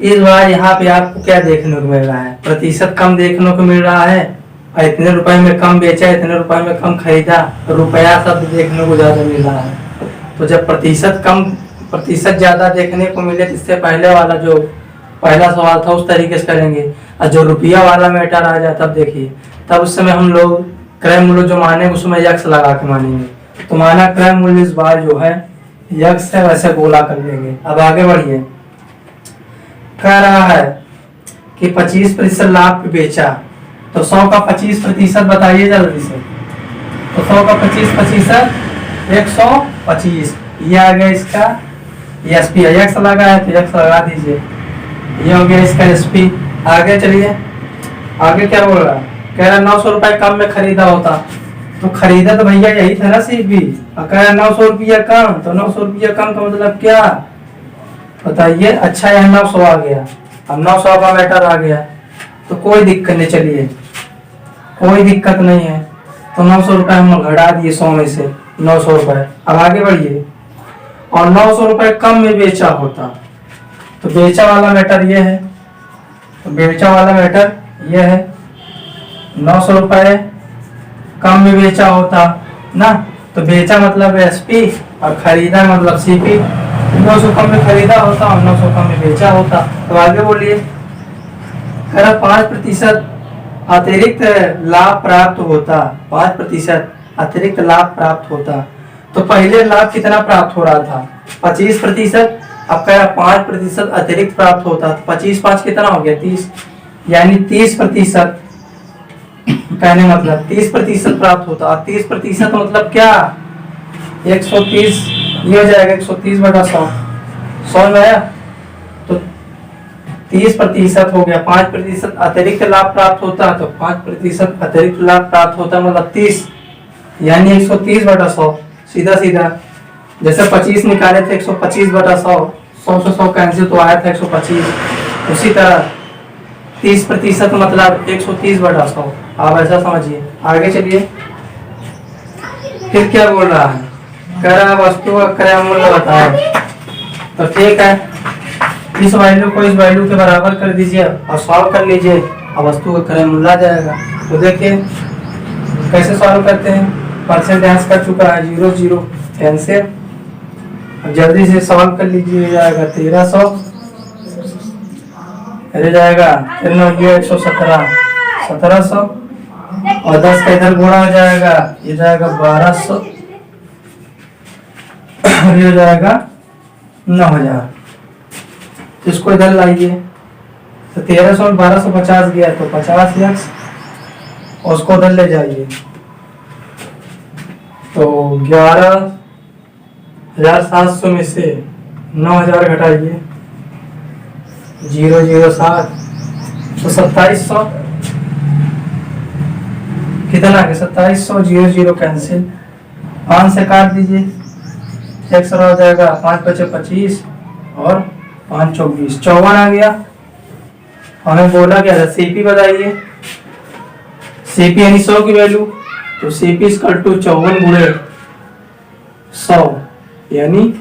[SPEAKER 1] इस बार यहाँ पे आपको क्या देखने को मिल रहा है, प्रतिशत कम देखने को मिल रहा है, और इतने रुपए में कम बेचा, इतने रुपए में कम खरीदा, रुपया शब्द देखने को ज्यादा मिल रहा है। तो जब प्रतिशत ज्यादा देखने को मिले, इससे पहले वाला जो पहला सवाल था उस तरीके से करेंगे, और जो रुपया वाला मैटर आ जाए तब देखिए, तब उस समय हम लोग क्रय मूल्य जो माने उसमें यक्स लगा के मानेंगे। तो माना क्रय मूल्य इस बार जो है यक्स है, वैसे गोला कर लेंगे। अब आगे बढ़िए, कह रहा है कि 25% लाभ पे बेचा, तो 100 का 25% बताइए जल्दी से। तो 100 का 25% 125, ये आ गया इसका SP, यक्स लगा है तो यक्स लगा दीजिए, ये हो गया इसका SP। आगे चलिए, आगे क्या बोल रहा है, कह रहा 900 रुपए कम में खरीदा होता, तो खरीदा तो भैया यही था ना CP, और कह रहा 900 रुपया कम, तो 900 रुपया कम का मतलब क्या बताइए। अच्छा है 900 आ गया, अब 900 का मैटर आ गया, तो कोई दिक्कत नहीं, चलिए कोई दिक्कत नहीं है। तो 900 रुपए हम घटा दिए 100 में से 900 रुपए। अब आगे बढ़िए, और 900 रुपए कम में बेचा होता, तो बेचा वाला मैटर ये है, तो बेचा वाला मैटर ये है, 900 रुपए कम में बेचा होता ना, तो बेचा मतलब SP और खरीदा मतलब CP। 900 कम में खरीदा होता और 900 कम में बेचा होता। तो आगे बोलिए, कह रहा 5% अतिरिक्त लाभ प्राप्त होता, 5% अतिरिक्त लाभ प्राप्त होता। तो पहले लाभ कितना प्राप्त हो रहा था, 25%, अब कह रहा 5% अतिरिक्त प्राप्त होता, तो 25 5 कितना हो गया, 30, यानी 30% कहने मतलब 30% प्राप्त होता। 30% मतलब क्या, 130, ये हो जाएगा 130/100। 100 में आया, तो 30% हो गया, 5% अतिरिक्त लाभ प्राप्त होता, तो 5% अतिरिक्त लाभ प्राप्त होता मतलब 30, यानी 130/100। सीधा सीधा जैसे 25 निकाले थे 125/100, 100 से 100 कैंसिल तो आया था 125, उसी तरह 30% मतलब 130/100। आप ऐसा समझिए। आगे चलिए, फिर क्या बोल रहा है, कह रहा है वस्तु का क्रय मूल्य बताएं। तो ठीक है, इस वैल्यू को इस वैल्यू के बराबर कर दीजिए और सॉल्व कर लीजिए, और वस्तु का क्रय मूल्य आ जाएगा। तो देखिए कैसे सॉल्व करते हैं, परसेंटेज कर चुका है 0 0 कैंसिल, अब जल्दी से सॉल्व कर लीजिए। हो जाएगा 1300, रह जाएगा 117, 1700 और 10 का इधर गुणा हो जाएगा, ये जाएगा 1200, ये हो जाएगा 9000। तो इसको इधर लाइए, तो 1300 में 1250 गया तो 50x, और उसको उधर ले जाइए तो 11,700 में से 9000 घटाइए, 007 तो 2700, कितना आ गया 2700, 0 कैंसिल, 5 से काट दीजिए, x हो जाएगा 5 बचे 25 और 5 24, 54 आ गया। हमें बोला क्या था, सीपी बताइए, सीपी यानी 100 की वैल्यू, तो सीपी इक्वल टू 54 गुणे 100 यानी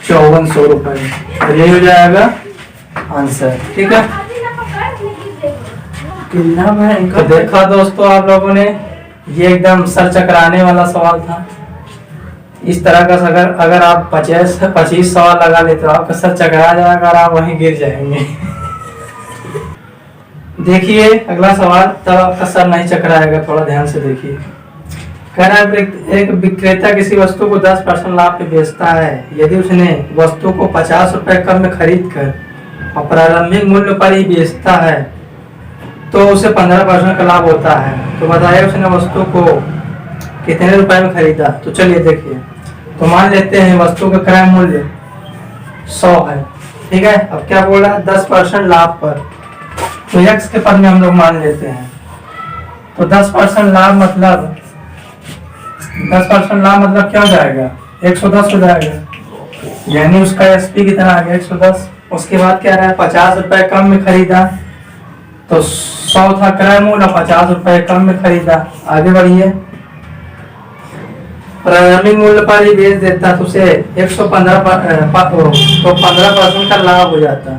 [SPEAKER 1] 5400 रुपए, और ये हो जाएगा आंसर। ठीक है, तो देखा दोस्तों आप लोगों ने, ये एकदम सर चकराने वाला सवाल था। इस तरह का अगर आप 25 सवाल लगा लेते हो, आपका सर चकरा जाएगा और आप वहीं गिर जाएंगे। देखिए अगला सवाल, तब आपका सर नहीं चकराएगा, थोड़ा ध्यान से देखिए। कह रहा है एक विक्रेता किसी वस्तु को 10% लाभ पे बेचता है। यदि उसने वस्तु को 50 रुपए कम में खरीद कर और प्रारंभिक मूल्य पर ही बेचता है तो उसे 15% का लाभ होता है। तो बताइए उसने वस्तु को कितने रुपए में खरीदा। तो चलिए देखिए, तो मान लेते हैं वस्तु का क्रय मूल्य 100 है, ठीक है। अब क्या बोला, 10% लाभ पर, तो x के पद में हम लोग मान लेते हैं। तो 10% लाभ मतलब 10% लाभ मतलब क्या हो जाएगा, 110 हो जाएगा, यानी उसका एसपी कितना आ गया 110। उसके बाद क्या रहा है, 50 रुपए कम में खरीदा, तो 100 था क्रय मूल्य, 50 रुपए कम में खरीदा। आगे बढ़िए, प्रारंभिक मूल्य पर ही बेच देता तो उसे 115 तो 15% का लाभ हो जाता।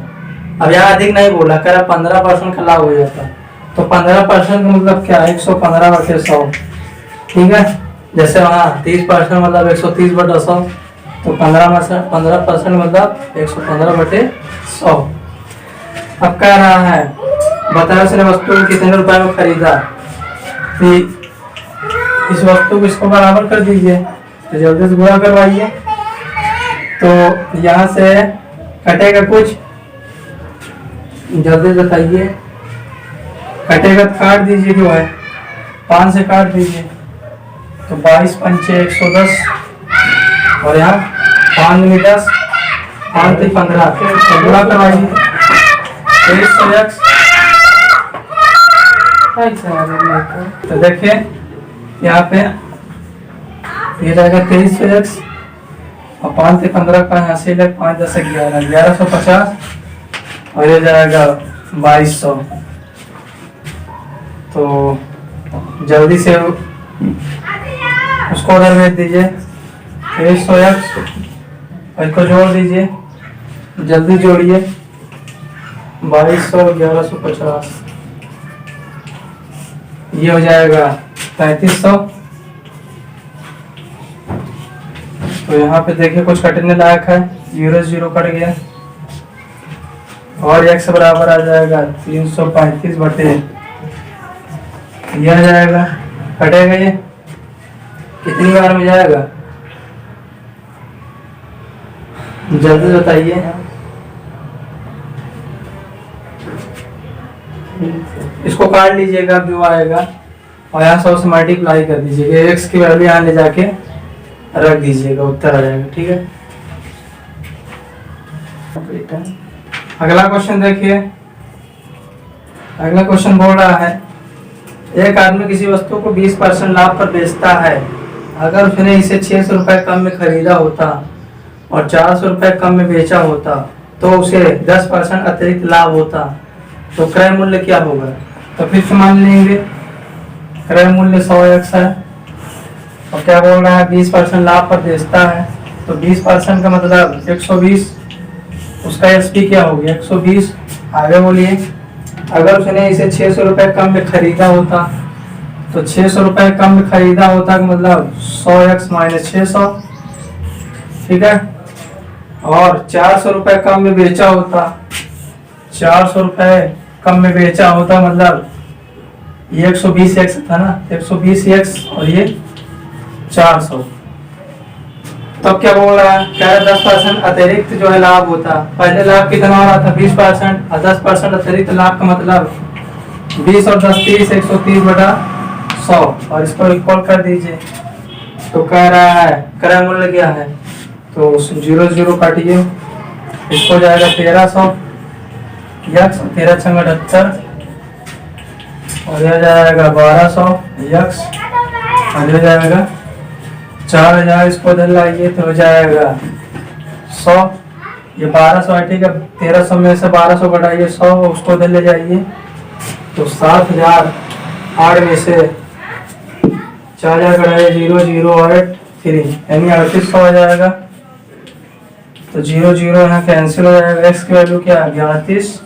[SPEAKER 1] अब यहाँ अधिक नहीं बोला, कह रहा 15% का लाभ हो जाता। तो 15% का मतलब क्या, 115/100, ठीक है। जैसे वहाँ 30% मतलब 130/100, तो 15% मतलब 115/100। अब कह रहा है बताया उसने वस्तु को कितने रुपए में खरीदा, तो इस वस्तु को इसको बराबर कर दीजिए, तो जल्दी से गुणा करवाइए। तो यहाँ से कटेगा कुछ, जल्दी बताइए, कटेगा तो काट दीजिए, जो है 5 से काट दीजिए, तो 22 पंचे 110, और यहाँ 5 में 10, 5 से 15, तो गुणा करवाइए 2300x। तो देखिए यहाँ पे ये रहेगा 2300x, और 5 से 15 का यहाँ से 5 10 11, 1150, और ये जाएगा 2200। तो जल्दी से उसको उधर भेज दीजिए, 2300x, और इसको जोड़ दीजिए, जल्दी जोड़िए, 2200 1150, ये हो जाएगा 3300। तो यहाँ पे देखिए कुछ कटने लायक है, 0 कट गया, और x बराबर आ जाएगा 335 बटे, यह जाएगा, कटेगा ये कितनी बार में जाएगा, जल्दी बताइए। इसको काट लीजिएगा जो आएगा, और यहाँ 100 से मल्टीप्लाई कर दीजिएगा, x की वैल्यू यहाँ ले जाके रख दीजिएगा, उत्तर आ जाएगा, ठीक है। अगला क्वेश्चन देखिए, अगला क्वेश्चन बोल रहा है एक आदमी किसी वस्तु को 20% लाभ पर बेचता है। अगर उसने इसे 600 रुपए कम में खरीदा होता और 400 रुपए कम में बेचा होता तो उसे 10% अतिरिक्त लाभ होता, तो क्रय मूल्य क्या होगा। तो फिर से मान लेंगे, क्रय मूल्य 100x है, और क्या बोल रहा है 20% लाभ पर बेचता है, तो 20% का मतलब 120, उसका एसपी क्या हो गया 120। आगे बोलिए, अगर उसने इसे 600 रुपए कम में खरीदा होता, तो 600 रुपए कम में खरीदा होता का मतलब 100x - 600, ठीक है। और 400 रुपये कम में बेचा होता, 400 रुपये कम में बेचा होता, मतलब ये 120x था ना, 120x और ये 400। तो क्या बोल रहा है, कह रहा 10% अतिरिक्त जो है लाभ होता। पहले लाभ कितना हो रहा था 20% और 10% अतिरिक्त लाभ का मतलब 20 और 10 30, 130 बटा 100 और इसको इक्वल कर दीजिए। तो कह रहा है क्रय मूल्य क्या है, तो 0 0 काटिए, इसको जाएगा 1300 यक्स, 13 छंग 78 और यह जाएगा 1200 यक्स और यह जाएगा 4000, इसको इधर लाइए तो हो जाएगा 100, ये 1200 है, ठीक है। 1300 में से 1200 घटाइए 100, उसको इधर ले जाइए तो 7000, 8 में से 4000 घटाइए 0 0 और 3 यानी 3800 हो जाएगा। तो 0 0 यहाँ कैंसिल हो जाएगा। एक्स की वैल्यू क्या है 38,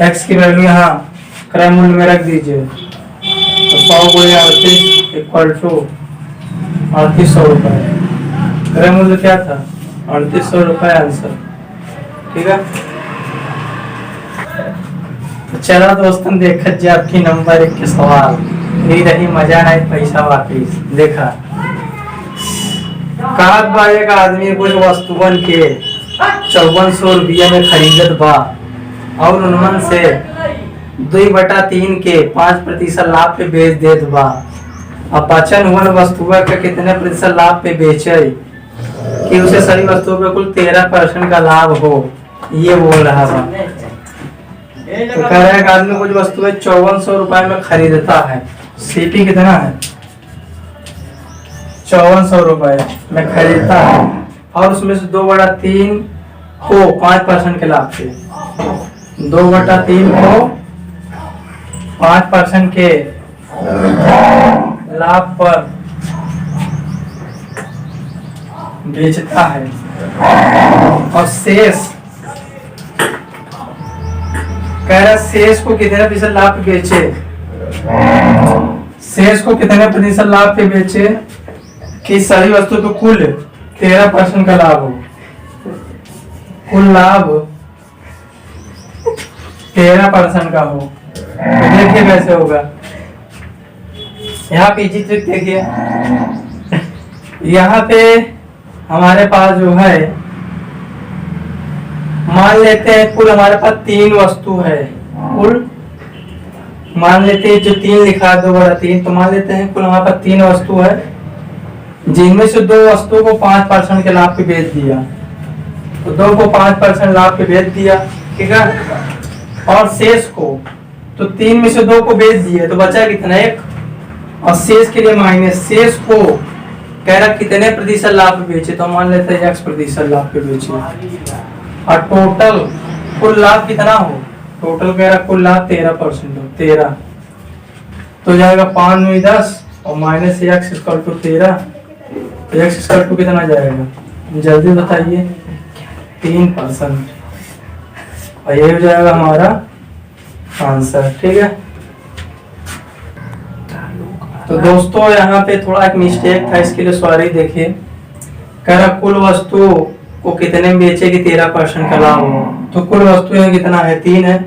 [SPEAKER 1] एक्स की वैल्यू यहाँ क्रय मूल्य में रख दीजिए, तो 100 गुणे 38 इक्वल टू 3800 रुपये। क्रय मूल्य क्या था 3800 रुपये आंसर, ठीक है। तो चलो दोस्तों देखा जी आपकी नंबर 1 के सवाल, नहीं रही मजा नहीं पैसा वापिस। देखा काग बा एक आदमी कुछ वस्तुअन के 5400 रुपया में खरीदत बा और उनमन से 2/3 के 5% लाभ पे बेच देत बा। अब बचन हुआ वस्तुआ का कितने प्रतिशत लाभ पे बेचे कि उसे सही वस्तु पे कुल 13% का लाभ हो, ये बोल रहा था। तो कह रहा है आदमी कुछ वस्तु 5400 रुपए में खरीदता है, सीपी कितना है 5400 रुपए में खरीदता है और उसमें से 2/3 को 5% के लाभ पे, 2/3 को 5% के लाभ पर बेचता है और शेष कह रहा शेष को कितने प्रतिशत लाभ पे बेचे, शेष को कितने प्रतिशत लाभ पे बेचे कि सही वस्तु पे कुल 13% का लाभ हो, कुल लाभ 13% का हो। तो देखिए कैसे होगा, यहाँ पे इजी ट्रिक देखिए। यहाँ पे हमारे पास जो है मान लेते हैं कुल हमारे पास 3 वस्तु है, कुल मान लेते हैं जो 3 लिखा है 2/3, तो मान लेते हैं कुल हमारे पास 3 वस्तु है जिनमें से 2 वस्तुओं को 5% के लाभ पे बेच दिया, तो 2 को 5% लाभ पे बेच दिया, ठीक है। और शेष को तो 3 में से 2 को बेच दिया तो बचा कितना 1, और शेष के लिए माइनस, शेष को कह रहा कितने प्रतिशत लाभ पे बेचे, तो मान लेते हैं 1% लाभ पे बेचे और टोटल कुल लाभ कितना हो, टोटल कह रहा कुल लाभ 13% हो, 13 तो जाएगा 5 में 10 और माइनस x इक्वल टू 13, तो x इक्वल टू कितना जाएगा जल्दी बताइए 3% और ये हो जाएगा हमारा आंसर, ठीक है। तो दोस्तों यहाँ पे थोड़ा एक मिस्टेक था, इसके लिए सॉरी। देखिए कह रहा कुल वस्तु को कितने में बेचे कि 13% का लाभ हो, तो कुल वस्तु है कितना है 3 है,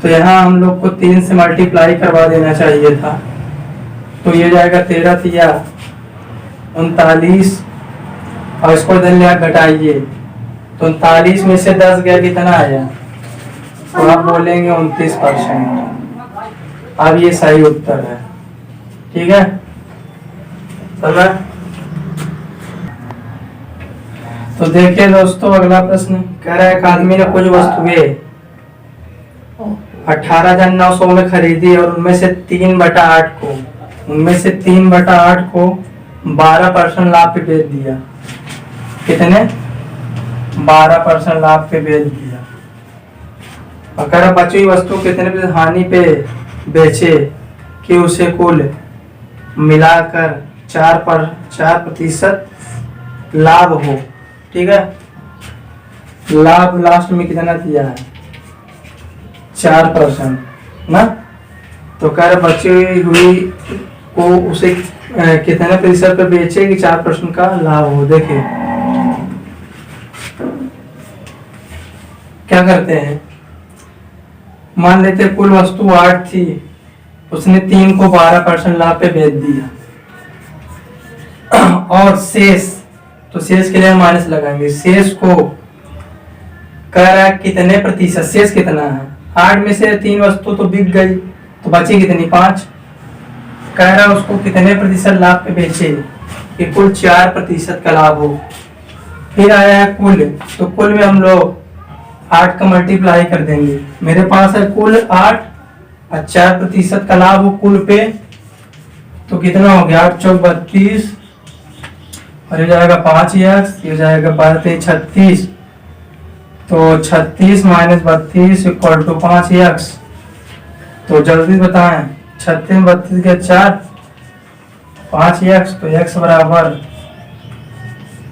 [SPEAKER 1] तो यहाँ हम लोग को 3 से मल्टीप्लाई करवा देना चाहिए था, तो ये जाएगा 13 तिया 39 और इसको इधर ले घटाइए तो 39 में से 10 गया कितना आया, तो आप बोलेंगे 29%। अब ये सही उत्तर है, ठीक है। तो देखिए दोस्तों अगला प्रश्न कह रहा है एक आदमी ने कुछ वस्तुएं 18,900 में खरीदी और उनमें से 3/8 को 12% लाभ पे बेच दिया, कितने 12% लाभ पे बेच दिया। और कह रहा बची हुई वस्तु कितने हानि पे बेचे कि उसे कुल मिलाकर 4% लाभ हो, ठीक है। लाभ लास्ट में कितना दिया है 4% ना, तो कह रहे बची हुई को उसे कितने प्रतिशत पे बेचे कि 4% का लाभ हो। देखिए क्या करते हैं, मान लेते कुल वस्तु 8 थी, उसने 3 को 12% लाभ पे बेच दिया, और शेष, तो शेष के लिए माइनस लगाएंगे, शेष को कह रहा है कितने प्रतिशत, शेष कितना है, 8 में से 3 वस्तु तो बिक गई, तो बची कितनी, 5। कह रहा है उसको कितने प्रतिशत लाभ पे बेचे, कि कुल 4% का लाभ हो। फिर आया है कुल, तो कुल में हम लोग 8 का मल्टीप्लाई कर देंगे, मेरे पास है कुल 8 और 4% का लाभ हो कुल पे, तो कितना हो गया, 8 चौक 32, और ये जाएगा 5x, ये जाएगा 12 36, तो 36 माइनस 32 इक्वल टू 5x। तो जल्दी बताएं, 36 32 के 4, 5x, तो x बराबर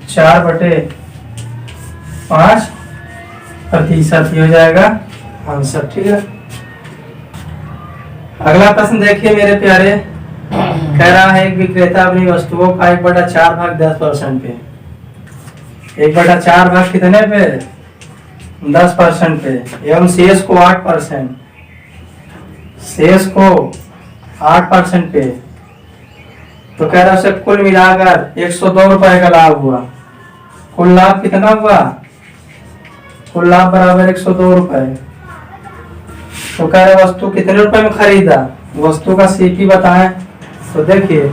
[SPEAKER 1] 4/5% हो जाएगा आंसर। ठीक है, अगला प्रश्न देखिए मेरे प्यारे, कह रहा है एक विक्रेता अपनी वस्तुओं का 1/4 भाग 10% पे, 1/4 भाग कितने पे, 10% पे, एवं शेष को 8%, शेष को 8% पे, तो कह रहा है कुल मिलाकर 102 रुपए का लाभ हुआ। कुल लाभ कितना हुआ, कुल लाभ बराबर 102 रुपए। तो कह रहे वस्तु कितने रुपए में खरीदा, वस्तु का सीपी बताएं। तो देखिए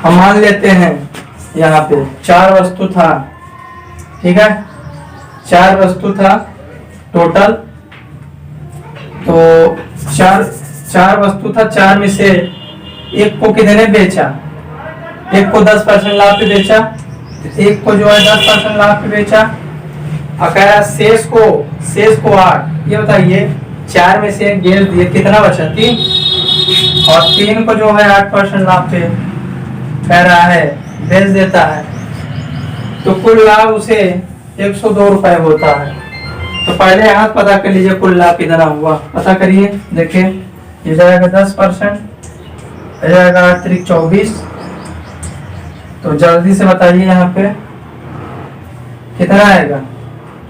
[SPEAKER 1] हम मान लेते हैं यहाँ पे 4 वस्तु था, ठीक है, 4 वस्तु था टोटल, तो 4 वस्तु था, 4 में से एक को कितने बेचा, एक को 10% लाभ पे बेचा, एक को जो है 10% लाभ पे बेचा, और कह रहा शेष को 8। ये बताइए 4 में से एक बेच दिए, कितना बचा, 3, और 3 को जो है 8% लाभ पे कह रहा है बेच देता है, तो कुल लाभ उसे 102 रुपए होता है। तो पहले यहाँ पता कर लीजिए कुल लाभ कितना हुआ, पता करिए। देखिए ये जाएगा 10%, जाएगा 8 त्रिक 24, तो जल्दी से बताइए यहाँ पे कितना आएगा,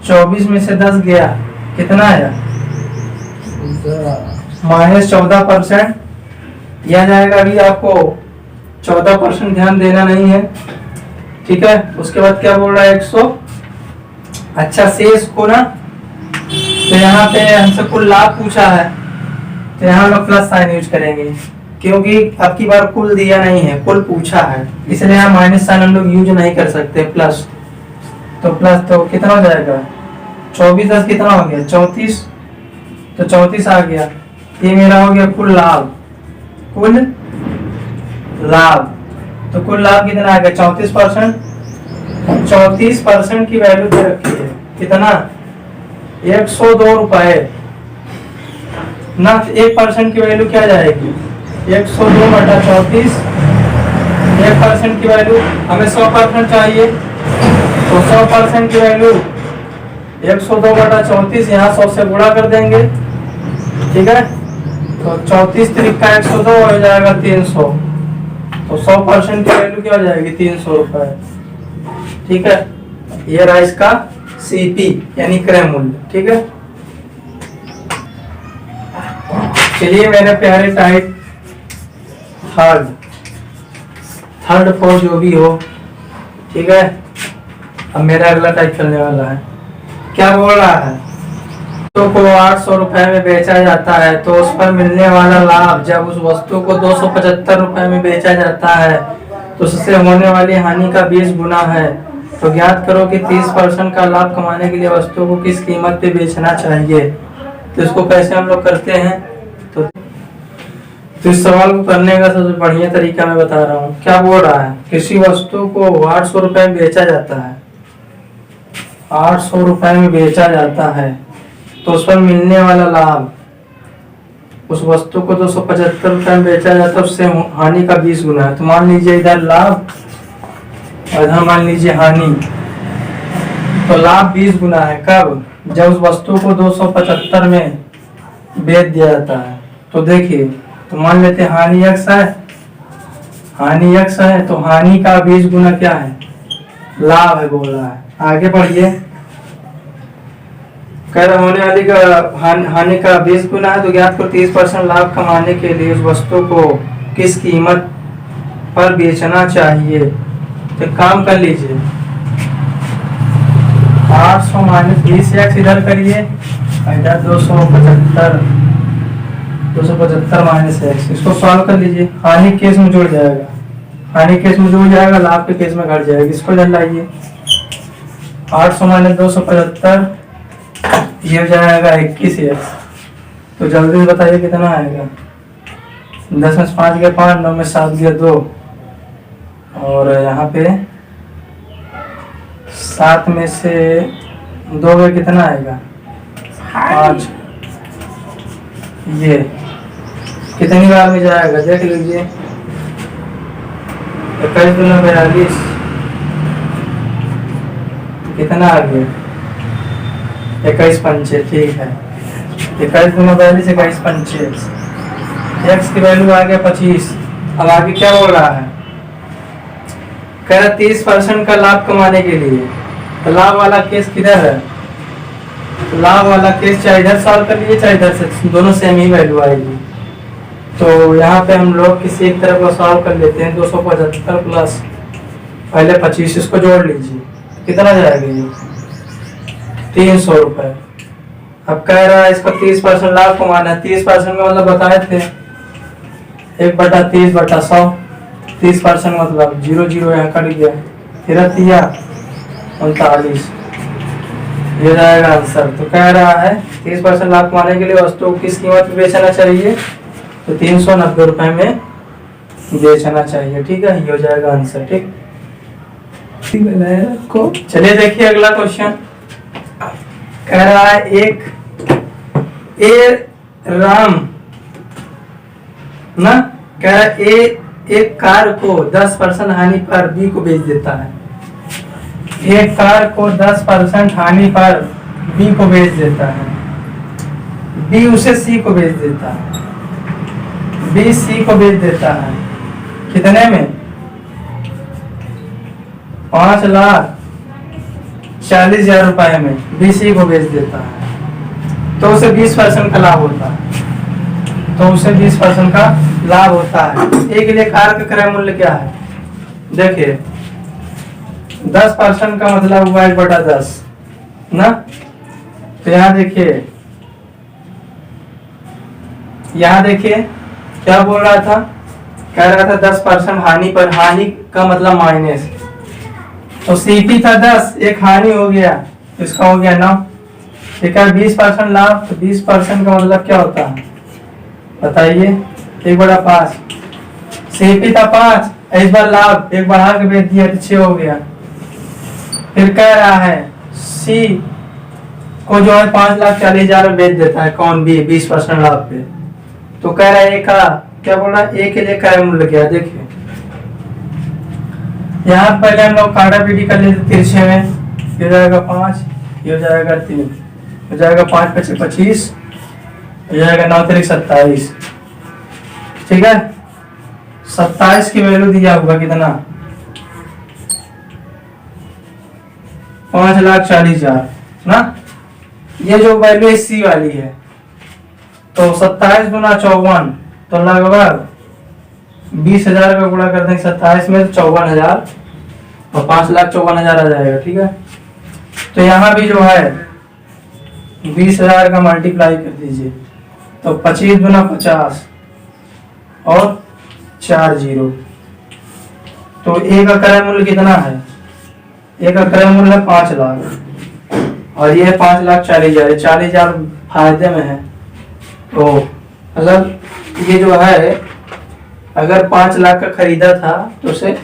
[SPEAKER 1] 24 में से 10 गया, कितना आया, -14%। यह जाएगा, अभी आपको 14% ध्यान देना नहीं है, ठीक है। उसके बाद क्या बोल रहा है, 100, अच्छा शेष को ना, तो यहाँ पे हमसे कुल लाभ पूछा है, तो यहाँ लोग प्लस साइन यूज करेंगे, क्योंकि अब की बार कुल दिया नहीं है, कुल पूछा है, इसलिए यहाँ माइनस साइन हम लोग यूज नहीं कर सकते, प्लस। तो प्लस तो कितना हो जाएगा, 24 10 कितना हो गया, 34, तो 34 आ गया। ये मेरा हो गया कुल लाभ, कुल लाभ, तो कुल लाभ कितना आ गया, 34%। 34% की वैल्यू दे रखी है, कितना, 102 रुपए ना, 1% की वैल्यू क्या जाएगी, 102/34, 1% की वैल्यू, हमें 100% चाहिए, तो 100% की वैल्यू 102/34, यहाँ 100 से गुणा कर देंगे, ठीक है। तो 34 त्रिक का 102 हो जाएगा 300, तो 100% की वैल्यू क्या हो जाएगी, 300 रुपए, ठीक है। ये रहा इसका सीपी यानी क्रय मूल्य, ठीक है। चलिए मेरे प्यारे टाइप थर्ड फोर्थ जो भी हो, ठीक है। अब मेरा अगला टाइप चलने वाला है, क्या बोल रहा है, तो को 800 रुपए में बेचा जाता है, तो उस पर मिलने वाला लाभ जब उस वस्तु को 275 रुपए में बेचा जाता है तो उससे होने वाली हानि का 20 गुना है। तो ज्ञात करो कि 30% का लाभ कमाने के लिए वस्तु को किस कीमत पे बेचना चाहिए। तो इसको कैसे हम लोग करते हैं, तो इस सवाल को करने का सबसे बढ़िया तरीका मैं बता रहा हूँ। क्या बोल रहा है, किसी वस्तु को 800 रुपए में बेचा जाता है, 800 रुपए में बेचा जाता है, तो उस पर मिलने वाला लाभ, उस वस्तु को 275 रुपए में बेचा जाता है, उससे हानि का 20 गुना है। तो मान लीजिए इधर लाभ और इधर मान लीजिए हानि, तो लाभ 20 गुना है कब, जब उस वस्तु को 275 में बेच दिया जाता है। तो देखिए, तो मान लेते हैं हानि x है, हानि x है तो हानि का 20 गुना क्या है, लाभ है बोल रहा है। आगे बढ़िए, कह रहा होने वाली का हानि का 20 गुना है तो ज्ञात को 30% लाभ कमाने के लिए उस वस्तु को किस कीमत पर बेचना चाहिए। तो काम कर लीजिए, 800 माइनस 20x इधर करिए, इधर 275 माइनस एक्स, इसको सॉल्व कर लीजिए। हानि केस में जुड़ जाएगा, हानि केस में जुड़ जाएगा, लाभ के केस में घट जाएगा। इसको इधर लाइए, 800 माइनस 275 ये हो जाएगा 21x। तो जल्दी से बताइए कितना आएगा। 10 में 5 गया 5, 9 में 7 गया 2, और यहाँ पे 7 में से 2 में कितना आएगा 5। ये कितनी बार में जाएगा देख लीजिए, 21 दूना 42, कितना आ गया 21 पंचे, ठीक है। 21 दूना 42, 21 पंचे, एक्स की वैल्यू आ गया 25। अब आगे क्या बोल रहा है, कह रहा 30% का लाभ कमाने के लिए। तो लाभ वाला केस किधर है, लाभ वाला केस चाहे इधर सॉल्व कर लीजिए चाहे इधर से, दोनों सेम ही वैल्यू आएगी। तो यहाँ पे हम लोग किसी एक तरफ को सॉल्व कर लेते हैं। 275 प्लस पहले 25, इसको जोड़ लीजिए, कितना जाएगा ये 300 रुपए। अब कह रहा है इसको 30% लाभ कमाना है। 30% का मतलब बताए थे 1/30/100, 30% मतलब 0 0 यहाँ कट गया, फिर 39, ये जाएगा आंसर। तो कह रहा है 30% लाभ कमाने के लिए वस्तु को किस कीमत पे बेचना चाहिए, तो 390 रुपए में बेचना चाहिए। ठीक है, ये हो जाएगा आंसर। ठीक, चलिए देखिए अगला क्वेश्चन। कह रहा है राम ना, कह रहा है एक कार को 10% हानि पर बी को बेच देता है। एक कार को 10% हानि पर बी को बेच देता है, बी उसे सी को बेच देता है, बी सी को बेच देता है कितने में 5,40,000 रुपए में बी सी को बेच देता है। तो उसे 20% का लाभ होता है, तो उसे 20% का लाभ होता है। एक लिए कार का क्रय मूल्य क्या है, देखिए 10% का मतलब हुआ 1/10 ना। तो यहाँ देखिए क्या बोल रहा था, कह रहा था 10% हानि पर, हानि का मतलब माइनस, तो सीपी था 10, एक हानि हो गया, इसका हो गया 9। ठीक है, 20% लाभ, तो 20% का मतलब क्या होता है बताइए, 1/5। सीपी था 5, इस बार लाभ एक बढ़ा के बेच दिया तो 6 हो गया। फिर कह रहा है सी को जो है 5,40,000 में बेच देता है, कौन बी 20% लाभ पे। तो कह रहा है ए का क्या बोल रहा है, ए के लिए क्रय मूल्य क्या, देखिए यहाँ पहले हम लोग काटा पीटी कर लेते तिरछे में, ये हो जाएगा 5, ये हो जाएगा 3, हो जाएगा 5 × 5 = 25, हो जाएगा 9 × 3 = 27। ठीक है, 27 की वैल्यू दिया होगा कितना 5,40,000 ना। ये जो वैल्यू सी वाली है, तो 27 गुना 54, तो लगभग 20,000 का गुणा कर देंगे 27 में, तो 54,000 और 5,54,000 आ जाएगा। ठीक है, तो यहाँ भी जो है 20,000 का मल्टीप्लाई कर दीजिए, तो 25 गुना 50 और 4 0, तो ए का क्रय मूल्य कितना है, ए का क्रय मूल्य है 5 लाख, और ये 5,40,000, 40,000 फायदे में है। तो मतलब ये जो है अगर 5 लाख का खरीदा था तो उसे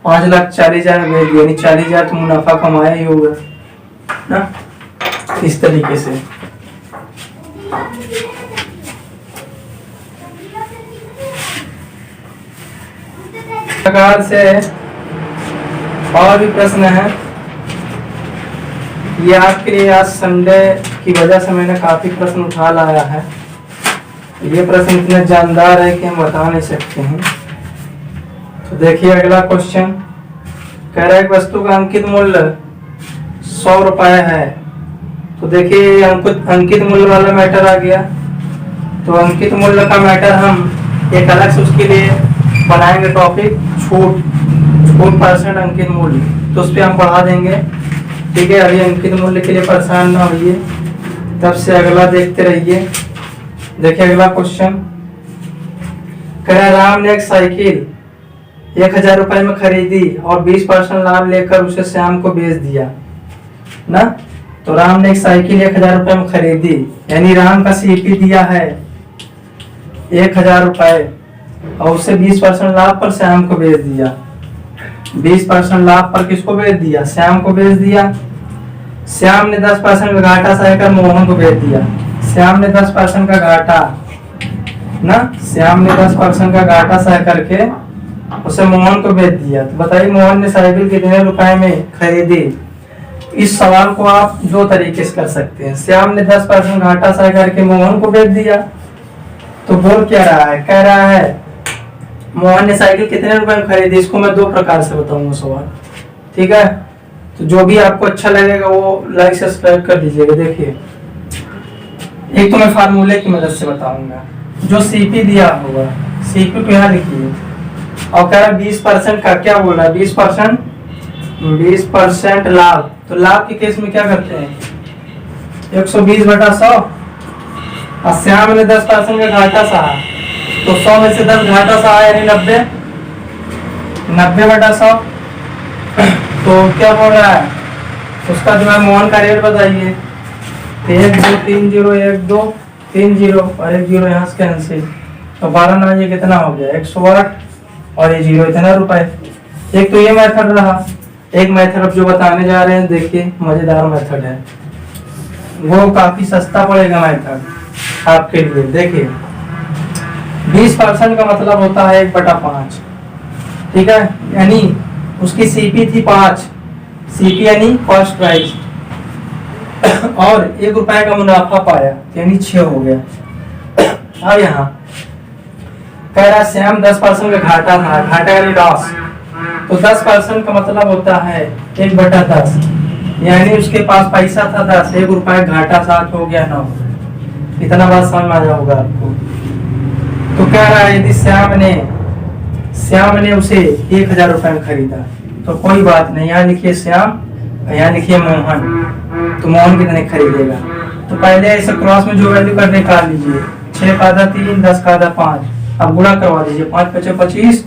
[SPEAKER 1] 5,40,000 में बेच दिया, यानी 40,000 तो मुनाफा कमाया ही होगा ना, इस तरीके से। प्रकार से और भी प्रश्न है, ये आपके लिए आज संडे की वजह से मैंने काफी प्रश्न उठा लाया है। ये प्रश्न इतने जानदार है कि हम बता नहीं सकते हैं, तो देखिए अगला क्वेश्चन कह रहा है कि वस्तु का अंकित मूल्य 100 रुपए है। तो देखिए अंकित मूल्य वाला मैटर आ गया। तो अंकित मूल्य का मैटर हम एक अलग से उसके लिए बनाएंगे टॉपिक, छूट परसेंट अंकित मूल्य, तो उस पर हम बढ़ा देंगे। ठीक है, अभी अंकित मूल्य के लिए परेशान ना होइए, तब से अगला देखते रहिए। देखिए अगला क्वेश्चन कह रहा है राम ने एक साइकिल 1000 रुपए में खरीदी और 20% लाभ लेकर उसे श्याम को बेच दिया ना। तो राम ने एक साइकिल 1000 रुपए में खरीदी, यानी राम का सीपी दिया है 1000 रुपए और उसे 20% लाभ पर श्याम को बेच दिया। 20% लाभ पर किसको बेच दिया? श्याम को बेच दिया। श्याम ने 10% का घाटा सहकर मोहन को बेच दिया। श्याम ने 10% का घाटा ना, श्याम ने 10% का घाटा सह करके उसे मोहन को बेच दिया। तो बताइए मोहन ने साइकिल कितने रुपए में खरीदी? इस सवाल को आप दो तरीके से कर सकते हैं। श्याम ने 10% घाटा सह करके मोहन को बेच दिया, तो बोल क्या रहा है? कह रहा है मोहन ने साइकिल कितने रुपए में खरीदी। इसको मैं दो प्रकार से बताऊंगा सवाल, ठीक है। तो जो भी आपको अच्छा लगेगा वो लाइक सब्सक्राइब कर दीजिएगा। देखिए एक तो मैं फार्मूले की मदद से बताऊंगा। जो सीपी दिया होगा, सीपी को यहाँ लिखिए और कह रहा 20% का क्या बोला? 20% लाभ। तो लाभ के केस में क्या करते हैं? 120/100 और श्याम ने 10% का घाटा सहा, तो 100 में से 10 घाटा सहा यानी 90/100। तो क्या बोल रहा है? उसका जो है मोहन का रेट बताइए। 1 2 3 0 1 2 3 0 और 1 0 यहाँ से कैंसिल, तो 12 ना ये कितना हो गया? 108 और ये 0 इतना रुपए। एक तो ये मेथड रहा। एक मेथड अब जो बताने जा रहे हैं, देखिए मजेदार मेथड है, वो काफी सस्ता पड़ेगा मेथड आपके लिए। देखिए 20% का मतलब होता है 1/5, ठीक है, यानी उसकी सीपी थी 5, सीपी यानी कॉस्ट प्राइस, और 1 रुपए का मुनाफा पाया यानी 6 हो गया। अब यहाँ कह रहा श्याम 10% का घाटा था, घाटा यानी लॉस। तो 10% का मतलब होता है 1/10, यानी उसके पास पैसा था 10, 1 रुपए घाटा 7 हो गया 9। इतना बात समझ में आ जाएगा आपको। तो कह रहा है यदि श्याम ने उसे 1000 रुपए में खरीदा, तो कोई बात नहीं, यहाँ लिखिए श्याम, यहाँ लिखिए मोहन। तो मोहन कितने खरीदेगा? तो पहले ऐसे क्रॉस में जो वैल्यू कर निकाल लीजिए। 6 का आधा 3, 10 का आधा 5, अब गुणा करवा दीजिए। 5 × 5 = 25,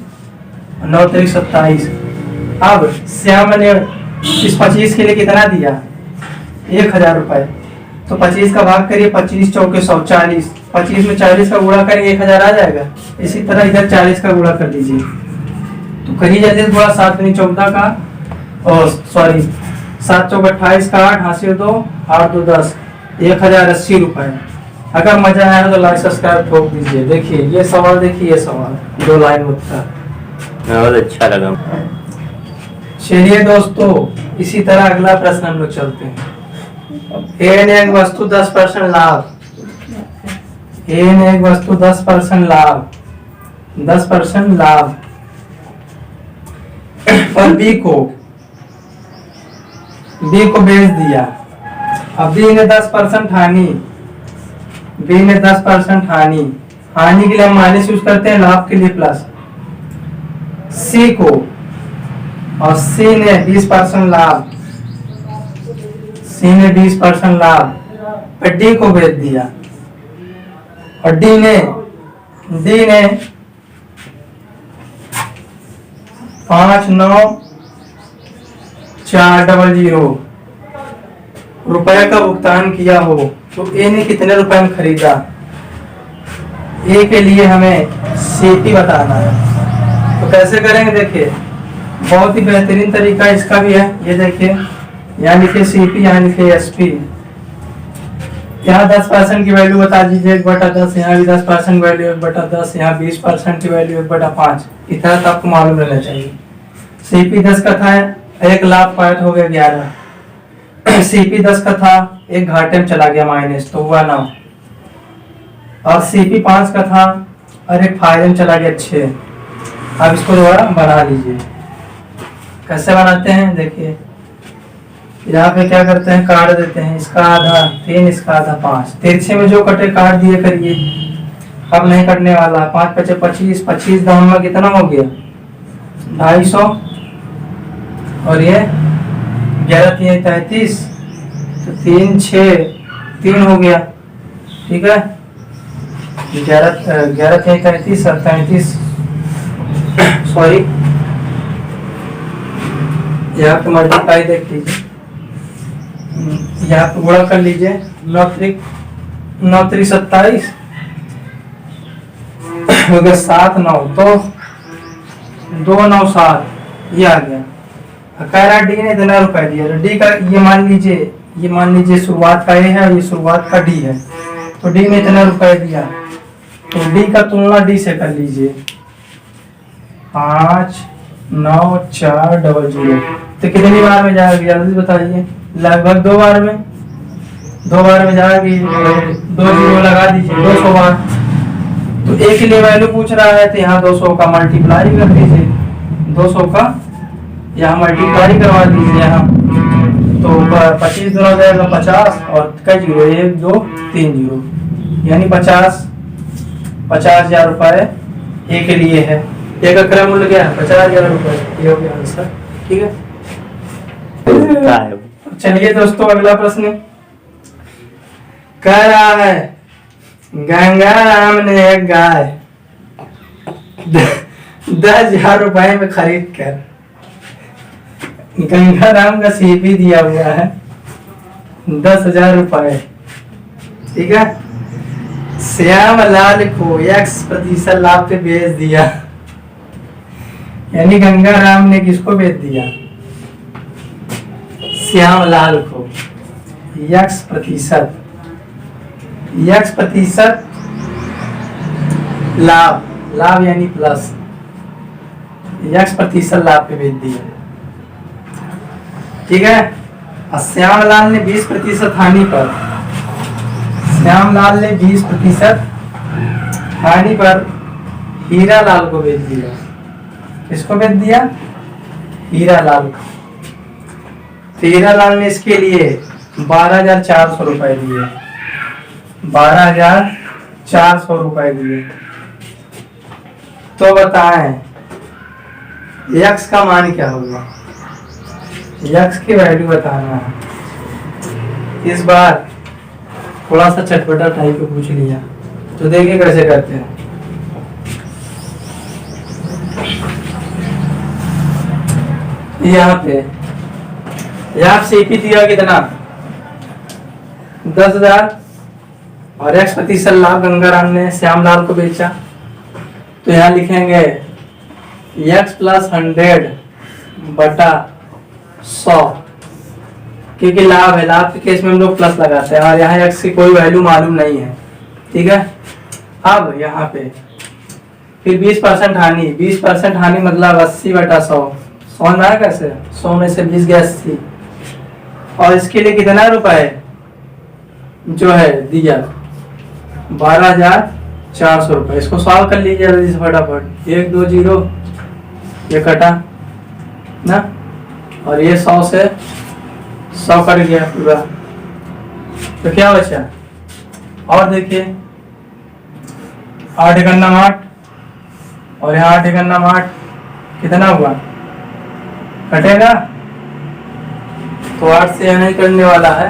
[SPEAKER 1] 9 × 3 = 27। अब श्याम ने इस 25 के लिए कितना दिया? 1000 रुपए। तो 25 का भाग करिए, 25 चौके 100, 40। 25 में 40 का गुणा करेंगे 1000 आ जाएगा। इसी तरह इधर 40 का गुणा कर लीजिए, तो करिए जल्दी थोड़ा। 7 × 14 का, और सॉरी 7 × 28 का 8, हासिल 2, 8 × 2 = 10, 1080 रुपए। अगर मजा आया तो लाइक सब्सक्राइब ठोक दीजिए। देखिए ये सवाल, देखिए ये सवाल 2 लाइन उत्तर,
[SPEAKER 2] बहुत अच्छा लगा।
[SPEAKER 1] चलिए दोस्तों, इसी तरह अगला प्रश्न हम लोग चलते हैं। ए ने एक वस्तु 10% लाभ, ए ने एक वस्तु 10% लाभ, 10% लाभ पर बी को बेच दिया। अब बी ने 10% हानि, बी ने 10% हानि, हानि के लिए हम माइनस यूज करते हैं, लाभ के लिए प्लस। सी को, और सी ने 20% लाभ, सी ने 20% लाभ पर डी को बेच दिया, और डी ने 59400 रुपए का भुगतान किया हो। तो ए ने कितने रुपए में खरीदा? ए के लिए हमें सीपी बताना है। तो कैसे करेंगे? देखिए बहुत ही बेहतरीन तरीका इसका भी है। ये देखिए यहाँ लिखिए सीपी, यहाँ लिखिए एसपी। यहाँ 10% की वैल्यू बता दीजिए 1/10, यहाँ भी 10% वैल्यू 1/10, यहाँ 20% की वैल्यू 1/5। इतना तो आपको मालूम रहना चाहिए। सीपी 10 का था, 1 लाभ पाया हो गया 11। सीपी 10 का था, 1 घाटे में चला गया माइनस, तो हुआ 9। और सीपी 5 का था और 1 फायदे में चला गया 6, अब इसको दोबारा बना लीजिए। कैसे बनाते हैं देखिए, यहाँ पे क्या करते हैं, काट देते हैं, इसका आधा 3, इसका आधा 5, तिरछे में जो कटे काट दिए करिए। अब नहीं कटने वाला, 5 × 5 = 25, 25 दाम में कितना हो गया 250, और ये 11 × 3 = 33, तो 3 6 3 हो गया, ठीक है। 11 × 3 = 33 और 33 सॉरी, यहाँ पे मल्टीप्लाई देख लीजिए, यहाँ पे गुणा कर लीजिए, 9 × 3 = 27 हो गया, 7 9 तो 2 9 7, ये आ गया। कह रहा डी ने इतना रुपए दिया, तो डी का ये मान लीजिए शुरुआत का ए है, ये शुरुआत का डी है, तो डी ने इतना रुपए दिया, तो डी का तुलना डी से कर लीजिए। 5 9 4 0 तो कितनी बार में जाएगी जल्दी बताइए? लगभग 2 बार में, 2 बार में जाएगी, 2 0 लगा दीजिए, 200 बार। तो ए के लिए वैल्यू पूछ रहा है, तो यहाँ 200 का मल्टीप्लाई कर दीजिए, 200 का यहाँ मल्टीप्लाई करवा दीजिए यहाँ, तो 25 दूना हो जाएगा 50, और कई जीरो 1 2 3 0, यानी 50,000 रुपए ए के लिए है। एक का क्रम मूल्य क्या है 50,000 रुपए, ये हो गया आंसर, ठीक है।
[SPEAKER 2] क्या है?
[SPEAKER 1] चलिए दोस्तों, अगला प्रश्न कह रहा है, गंगाराम ने एक गाय 10,000 रुपए में खरीद कर गंगाराम का सीपी दिया हुआ है 10,000 रुपए, ठीक है। श्यामलाल को X% लाभ पे बेच दिया, यानी गंगाराम ने किसको बेच दिया? श्यामलाल को X% लाभ यानी प्लस, X% लाभ पे बेच दिया, ठीक है। और श्यामलाल ने 20% हानि पर, श्यामलाल ने 20% हानि पर हीरालाल को बेच दिया। किसको बेच दिया? हीरालाल को। तो हीरालाल ने इसके लिए 12,400 रुपए दिए, 12,400 रुपए दिए। तो बताएं x का मान क्या होगा? x की वैल्यू बताना है। इस बार थोड़ा सा चटपटा टाइप पे पूछ लिया, तो देखिए कैसे करते हैं। यहाँ सीपी दिया कितना 10,000 और X% लाभ गंगाराम ने श्यामलाल को बेचा, तो यहाँ लिखेंगे X + 100 बटा 100, क्योंकि लाभ है, लाभ के केस में हम लोग प्लस लगाते हैं, और यहाँ X की कोई वैल्यू मालूम नहीं है, ठीक है। अब यहाँ पे फिर 20% हानि, 20% हानि मतलब 80 बटा 100, 100 में आया कैसे? 100 में से 20 गया 80, और इसके लिए कितना रुपए जो है दिया 12,400 रुपए। इसको सॉल्व कर लीजिए जल्दी से फटाफट, 1 2 0 ये कटा ना, और ये 100 से 100 कट गया पूरा, तो क्या बचा? और देखिए 8 × 8 और यहाँ 8 × 8 कितना हुआ? कटेगा, तो 8 से यहाँ नहीं करने वाला है,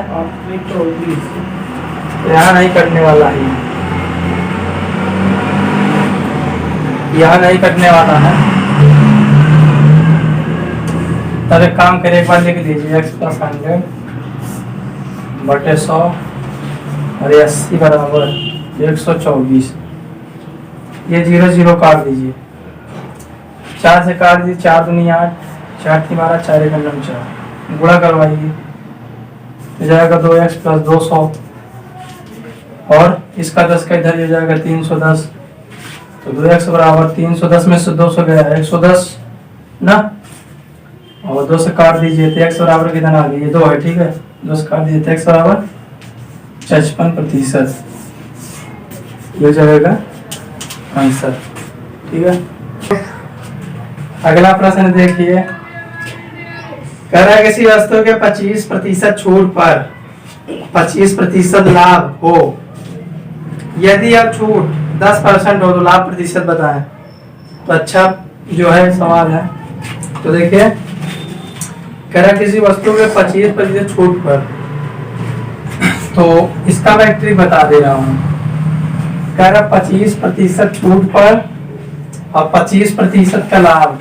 [SPEAKER 1] यहाँ नहीं कटने वाला है, यहाँ नहीं कटने वाला है। तब एक काम करें, एक बार लिख लीजिए X + 100 बटे 100 और 80 बराबर 124। ये 0 0 काट दीजिए, 4 से काट दीजिए, 4 दूनी 8, 4 3 12, 4 1 9 4, गुणा करवाइए तो जाएगा 2x + 200, और इसका 10 का इधर हो जाएगा 310, तो 2x बराबर 310 में से 200 गया 110 ना, और 2 से काट दीजिए तो x बराबर कितना आ गया? ये 2 है, ठीक है, 2 से काट दीजिए तो x बराबर 55%, ये जाएगा आंसर, ठीक है। अगला प्रश्न देखिए, कह रहा है किसी वस्तु के 25% छूट पर 25% लाभ हो, यदि अब छूट 10% हो तो लाभ प्रतिशत बताएं। तो अच्छा जो है सवाल है। तो देखिए, कह रहा है किसी वस्तु के 25% छूट पर, तो इसका मैं ट्रिक बता दे रहा हूँ। कह रहा 25% छूट पर और 25% का लाभ,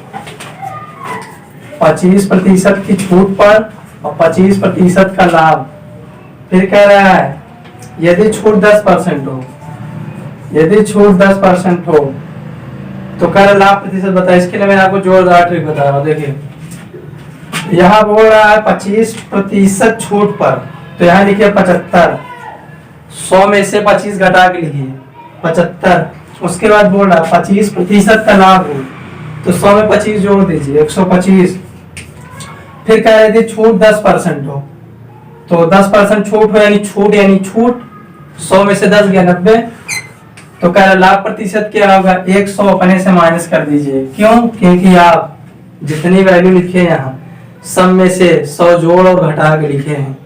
[SPEAKER 1] 25% की छूट पर और 25% का लाभ। फिर कह रहा है यदि छूट 10% हो, यदि छूट 10% हो तो कह रहा लाभ प्रतिशत बताए। इसके लिए मैं आपको जोरदार ट्रिक बता रहा हूँ। देखिए, यहाँ बोल रहा है 25% छूट पर, तो यहाँ लिखिए 75, 100 में से 25 घटा के लिखिए 75। उसके बाद बोल रहा है 25% का लाभ हो, तो 100 में 25 जोड़ दीजिए 125। फिर कह रहे थे छूट 10% हो, तो 10% छूट हो यानी छूट 100 में से 10 गया 90। तो कह रहा लाभ प्रतिशत क्या होगा, 100 अपने से माइनस कर दीजिए। क्यों? क्योंकि आप जितनी वैल्यू लिखे यहाँ सब में से 100 जोड़ और घटा के लिखे हैं,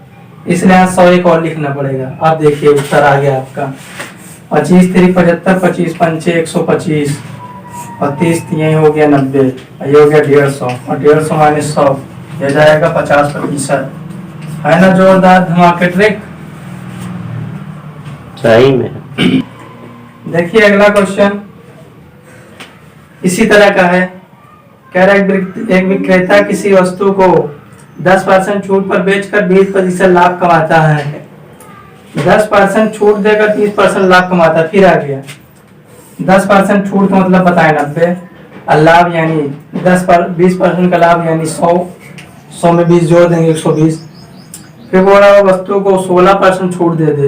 [SPEAKER 1] इसलिए यहाँ 100 एक और लिखना पड़ेगा। आप देखिए उत्तर आ गया आपका 25 3 75, 25 5 125 और 30 3 हो गया 90, ये हो गया 150 और 150 माइनस 100 ये जाएगा 50%। है ना जोरदार धमाके ट्रिक।
[SPEAKER 2] सही में।
[SPEAKER 1] देखिए अगला क्वेश्चन इसी तरह का है। कह रहा है एक विक्रेता किसी वस्तु को 10% छूट पर बेचकर 20% लाभ कमाता है। 10% छूट देकर 30% लाभ कमाता है। फिर आ गया 10% छूट का मतलब बताए 90, और लाभ यानी 20% का लाभ यानी 100 में 20 जोड़ देंगे 120। फिर बोल रहा वस्तु को 16% छूट दे दे,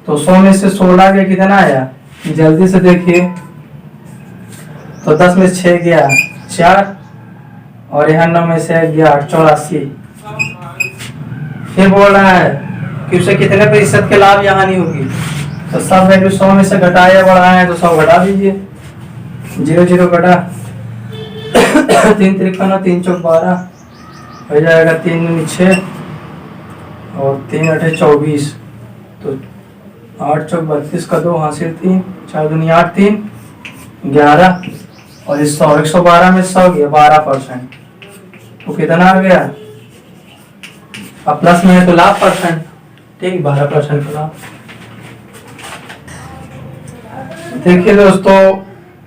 [SPEAKER 1] तो 100 में से 16 के कितना आया, जल्दी से देखिए। तो 10 में 6 गया 4 और यहाँ 9 में से गया 84। फिर बोल रहा है कि उसे कितने प्रतिशत के लाभ यहाँ नहीं होगी, तो सब वैल्यू 100 में से घटाया बढ़ाया है तो 100 घटा दीजिए। 0 0 घटा 3 53 और 3 चौक 12 हो जाएगा 3 दूनी 6 और 3 8 24, तो 8 चौक 32 का 2 हासिल 3 4 दूनी 8 3 11 और 100 112 में 100 गया 12%, तो कितना आ गया। अब प्लस में है तो लाभ परसेंट, ठीक 12% का लाभ। देखिए दोस्तों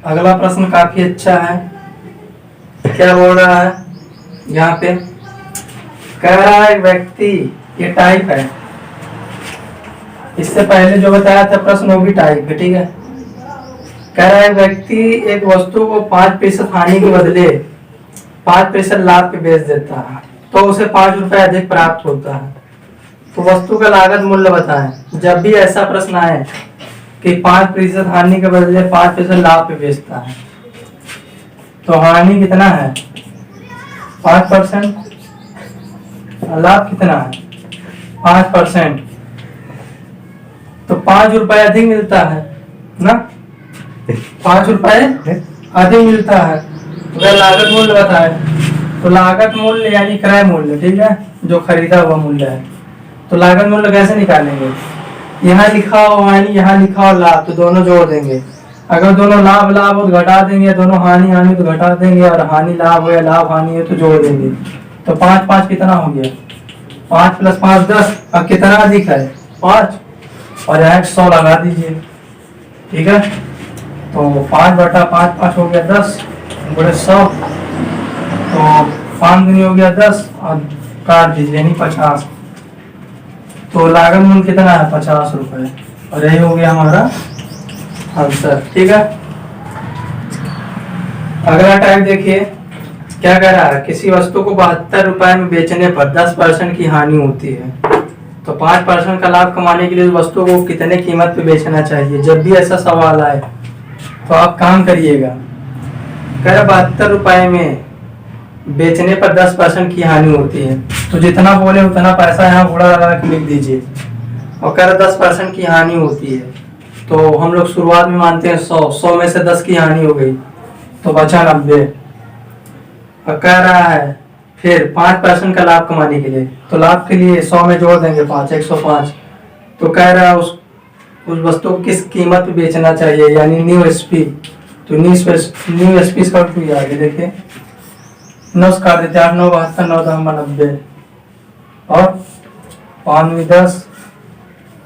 [SPEAKER 1] अगला प्रश्न काफी अच्छा है। क्या बोल रहा है यहाँ पे, कह रहा है व्यक्ति, ये टाइप है, इससे पहले जो बताया था प्रश्न वो भी टाइप है, ठीक है। कह रहा है व्यक्ति एक वस्तु को 5% हानि के बदले 5% लाभ पे बेच देता है, तो उसे 5 रुपए अधिक प्राप्त होता है। तो वस्तु का लागत मूल्य बताएं। जब भी ऐसा प्रश्न आए कि 5% हानि के बदले 5% लाभ पे बेचता है, तो हानि कितना है 5%, लाभ कितना है 5%, तो 5 रुपए अधिक मिलता है ना, 5 रुपए अधिक मिलता है। तो लागत मूल्य बताए, तो लागत मूल्य यानी क्रय मूल्य, ठीक है, जो खरीदा हुआ मूल्य है। तो लागत मूल्य कैसे निकालेंगे, यहाँ लिखा हो हानि, यहाँ लिखा हो लाभ, तो दोनों जोड़ देंगे। अगर दोनों लाभ लाभ हो तो घटा देंगे, दोनों हानि हानि तो घटा देंगे, और हानि लाभ हो या लाभ हानि हो तो जोड़ देंगे। तो 5 5 कितना हो गया, 5 + 5 10। अब कितना अधिक है 5, और यहाँ 100 लगा दीजिए, ठीक है। तो 5/5 5 हो गया 10 × 100, तो 5 दूनी हो गया 10 और काट दीजिए यानी 50। तो लागत मूल्य कितना है 50 रुपए, और यही हो गया हमारा आंसर, ठीक है। अगला टाइप देखिए क्या कह रहा है, किसी वस्तु को 72 रुपए में बेचने पर 10% की हानि होती है, तो 5% का लाभ कमाने के लिए वस्तु को कितने कीमत पे बेचना चाहिए। जब भी ऐसा सवाल आए तो आप काम करिएगा, कह रहा 72 रुपए में बेचने पर 10% की हानि होती है, तो जितना बोले उतना पैसा यहाँ घोड़ा लगा के लिख दीजिए। और कह रहा 10% की हानि होती है, तो हम लोग शुरुआत में मानते हैं 100 में से 10 की हानि हो गई तो बचा 90। और कह रहा है फिर 5% का लाभ कमाने के लिए, तो लाभ के लिए 100 में जोड़ देंगे 5, 105। तो कह रहा है उस वस्तु को किस कीमत पे बेचना चाहिए, यानी न्यू एसपी। तो न्यू एसपी का टू आगे देखिए, 9 काट देते 8, 9, 72, 9, 10, 90 और 5, 10,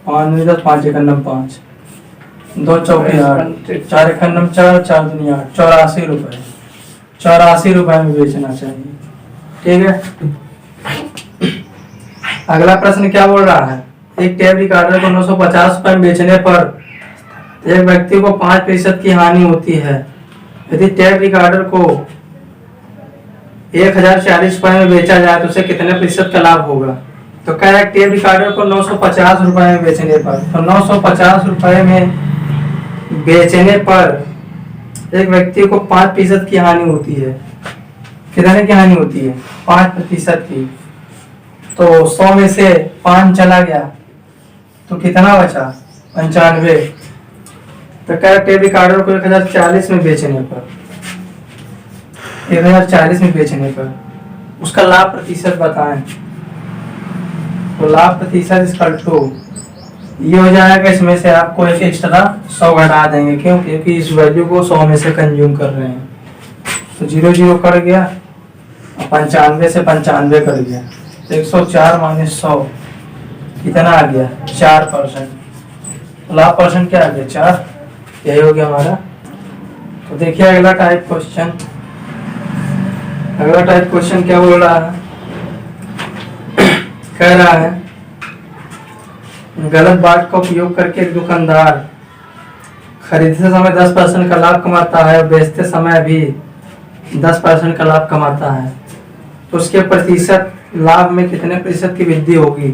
[SPEAKER 1] 5, 10, 5, 1, 5, 2 चौके 8, 4 1, 4, 4 दूनी 8, 84 रुपए। 84 रुपए में बेचना चाहिए। ठीक है। अगला प्रश्न क्या बोल रहा है, एक टेप रिकॉर्डर को 950 रुपए में बेचने पर एक व्यक्ति को 5% की हानि होती है। यदि टेप रिकॉर्डर को 1040 रुपए में बेचा जाए तो उसे कितने प्रतिशत का लाभ होगा। तो कह रहा है टेप रिकॉर्डर को 950 रुपए में बेचने पर, तो 950 रुपए में बेचने पर एक व्यक्ति को 5% की हानि होती है। कितने की हानि होती है? 5% की। तो 100 में से 5 चला गया तो कितना बचा? 95। तो कह टेप रिकॉर्डर को 1040 में बेचने पर, 1040 में बेचने पर उसका लाभ प्रतिशत बताएं। तो लाभ प्रतिशत इक्वल टू ये हो जाएगा, इसमें से आपको एक एक्स्ट्रा 100 घटा देंगे। क्यों? क्योंकि इस वैल्यू को 100 में से कंज्यूम कर रहे हैं। तो 0 0 कट गया, 95 से 95 कट गया, 104 माइनस 100 कितना आ गया? 4%। लाभ परसेंट क्या आ गया? 4। यही हो गया हमारा। तो देखिए अगला टाइप क्वेश्चन। अगला टाइप क्वेश्चन क्या बोल रहा है? कह रहा है गलत बाट का उपयोग करके एक दुकानदार खरीदते समय 10% का लाभ कमाता है और बेचते समय भी 10% का लाभ कमाता है, तो उसके प्रतिशत लाभ में कितने प्रतिशत की वृद्धि होगी?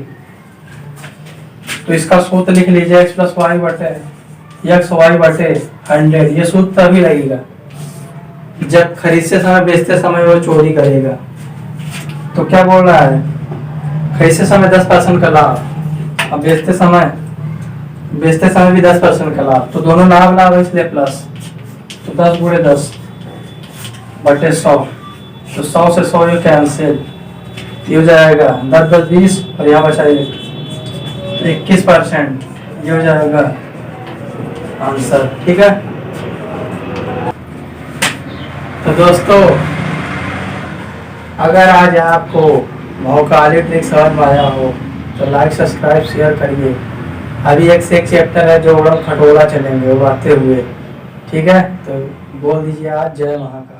[SPEAKER 1] तो इसका सूत्र लिख लीजिए, x + y बटे x y बटे 100। ये सूत्र तभी लगेगा जब खरीदते समय बेचते समय वो चोरी करेगा। तो क्या बोल रहा है? खरीदते समय 10% का लाभ और बेचते समय भी 10% का लाभ, तो दोनों लाभ लाभ है इसलिए प्लस। तो 10 × 10 बटे 100। तो 100 से 100 ये कैंसिल, ये हो जाएगा 10 10 20 और यहाँ बचा 21%। ये हो जाएगा आंसर। ठीक है। तो दोस्तों अगर आज आपको भौकाली ट्रिक समझ में आया हो तो लाइक सब्सक्राइब शेयर करिए। अभी एक से एक चैप्टर है जो खटोला चलेंगे वो आते हुए। ठीक है, तो बोल दीजिए आज जय महाकाल।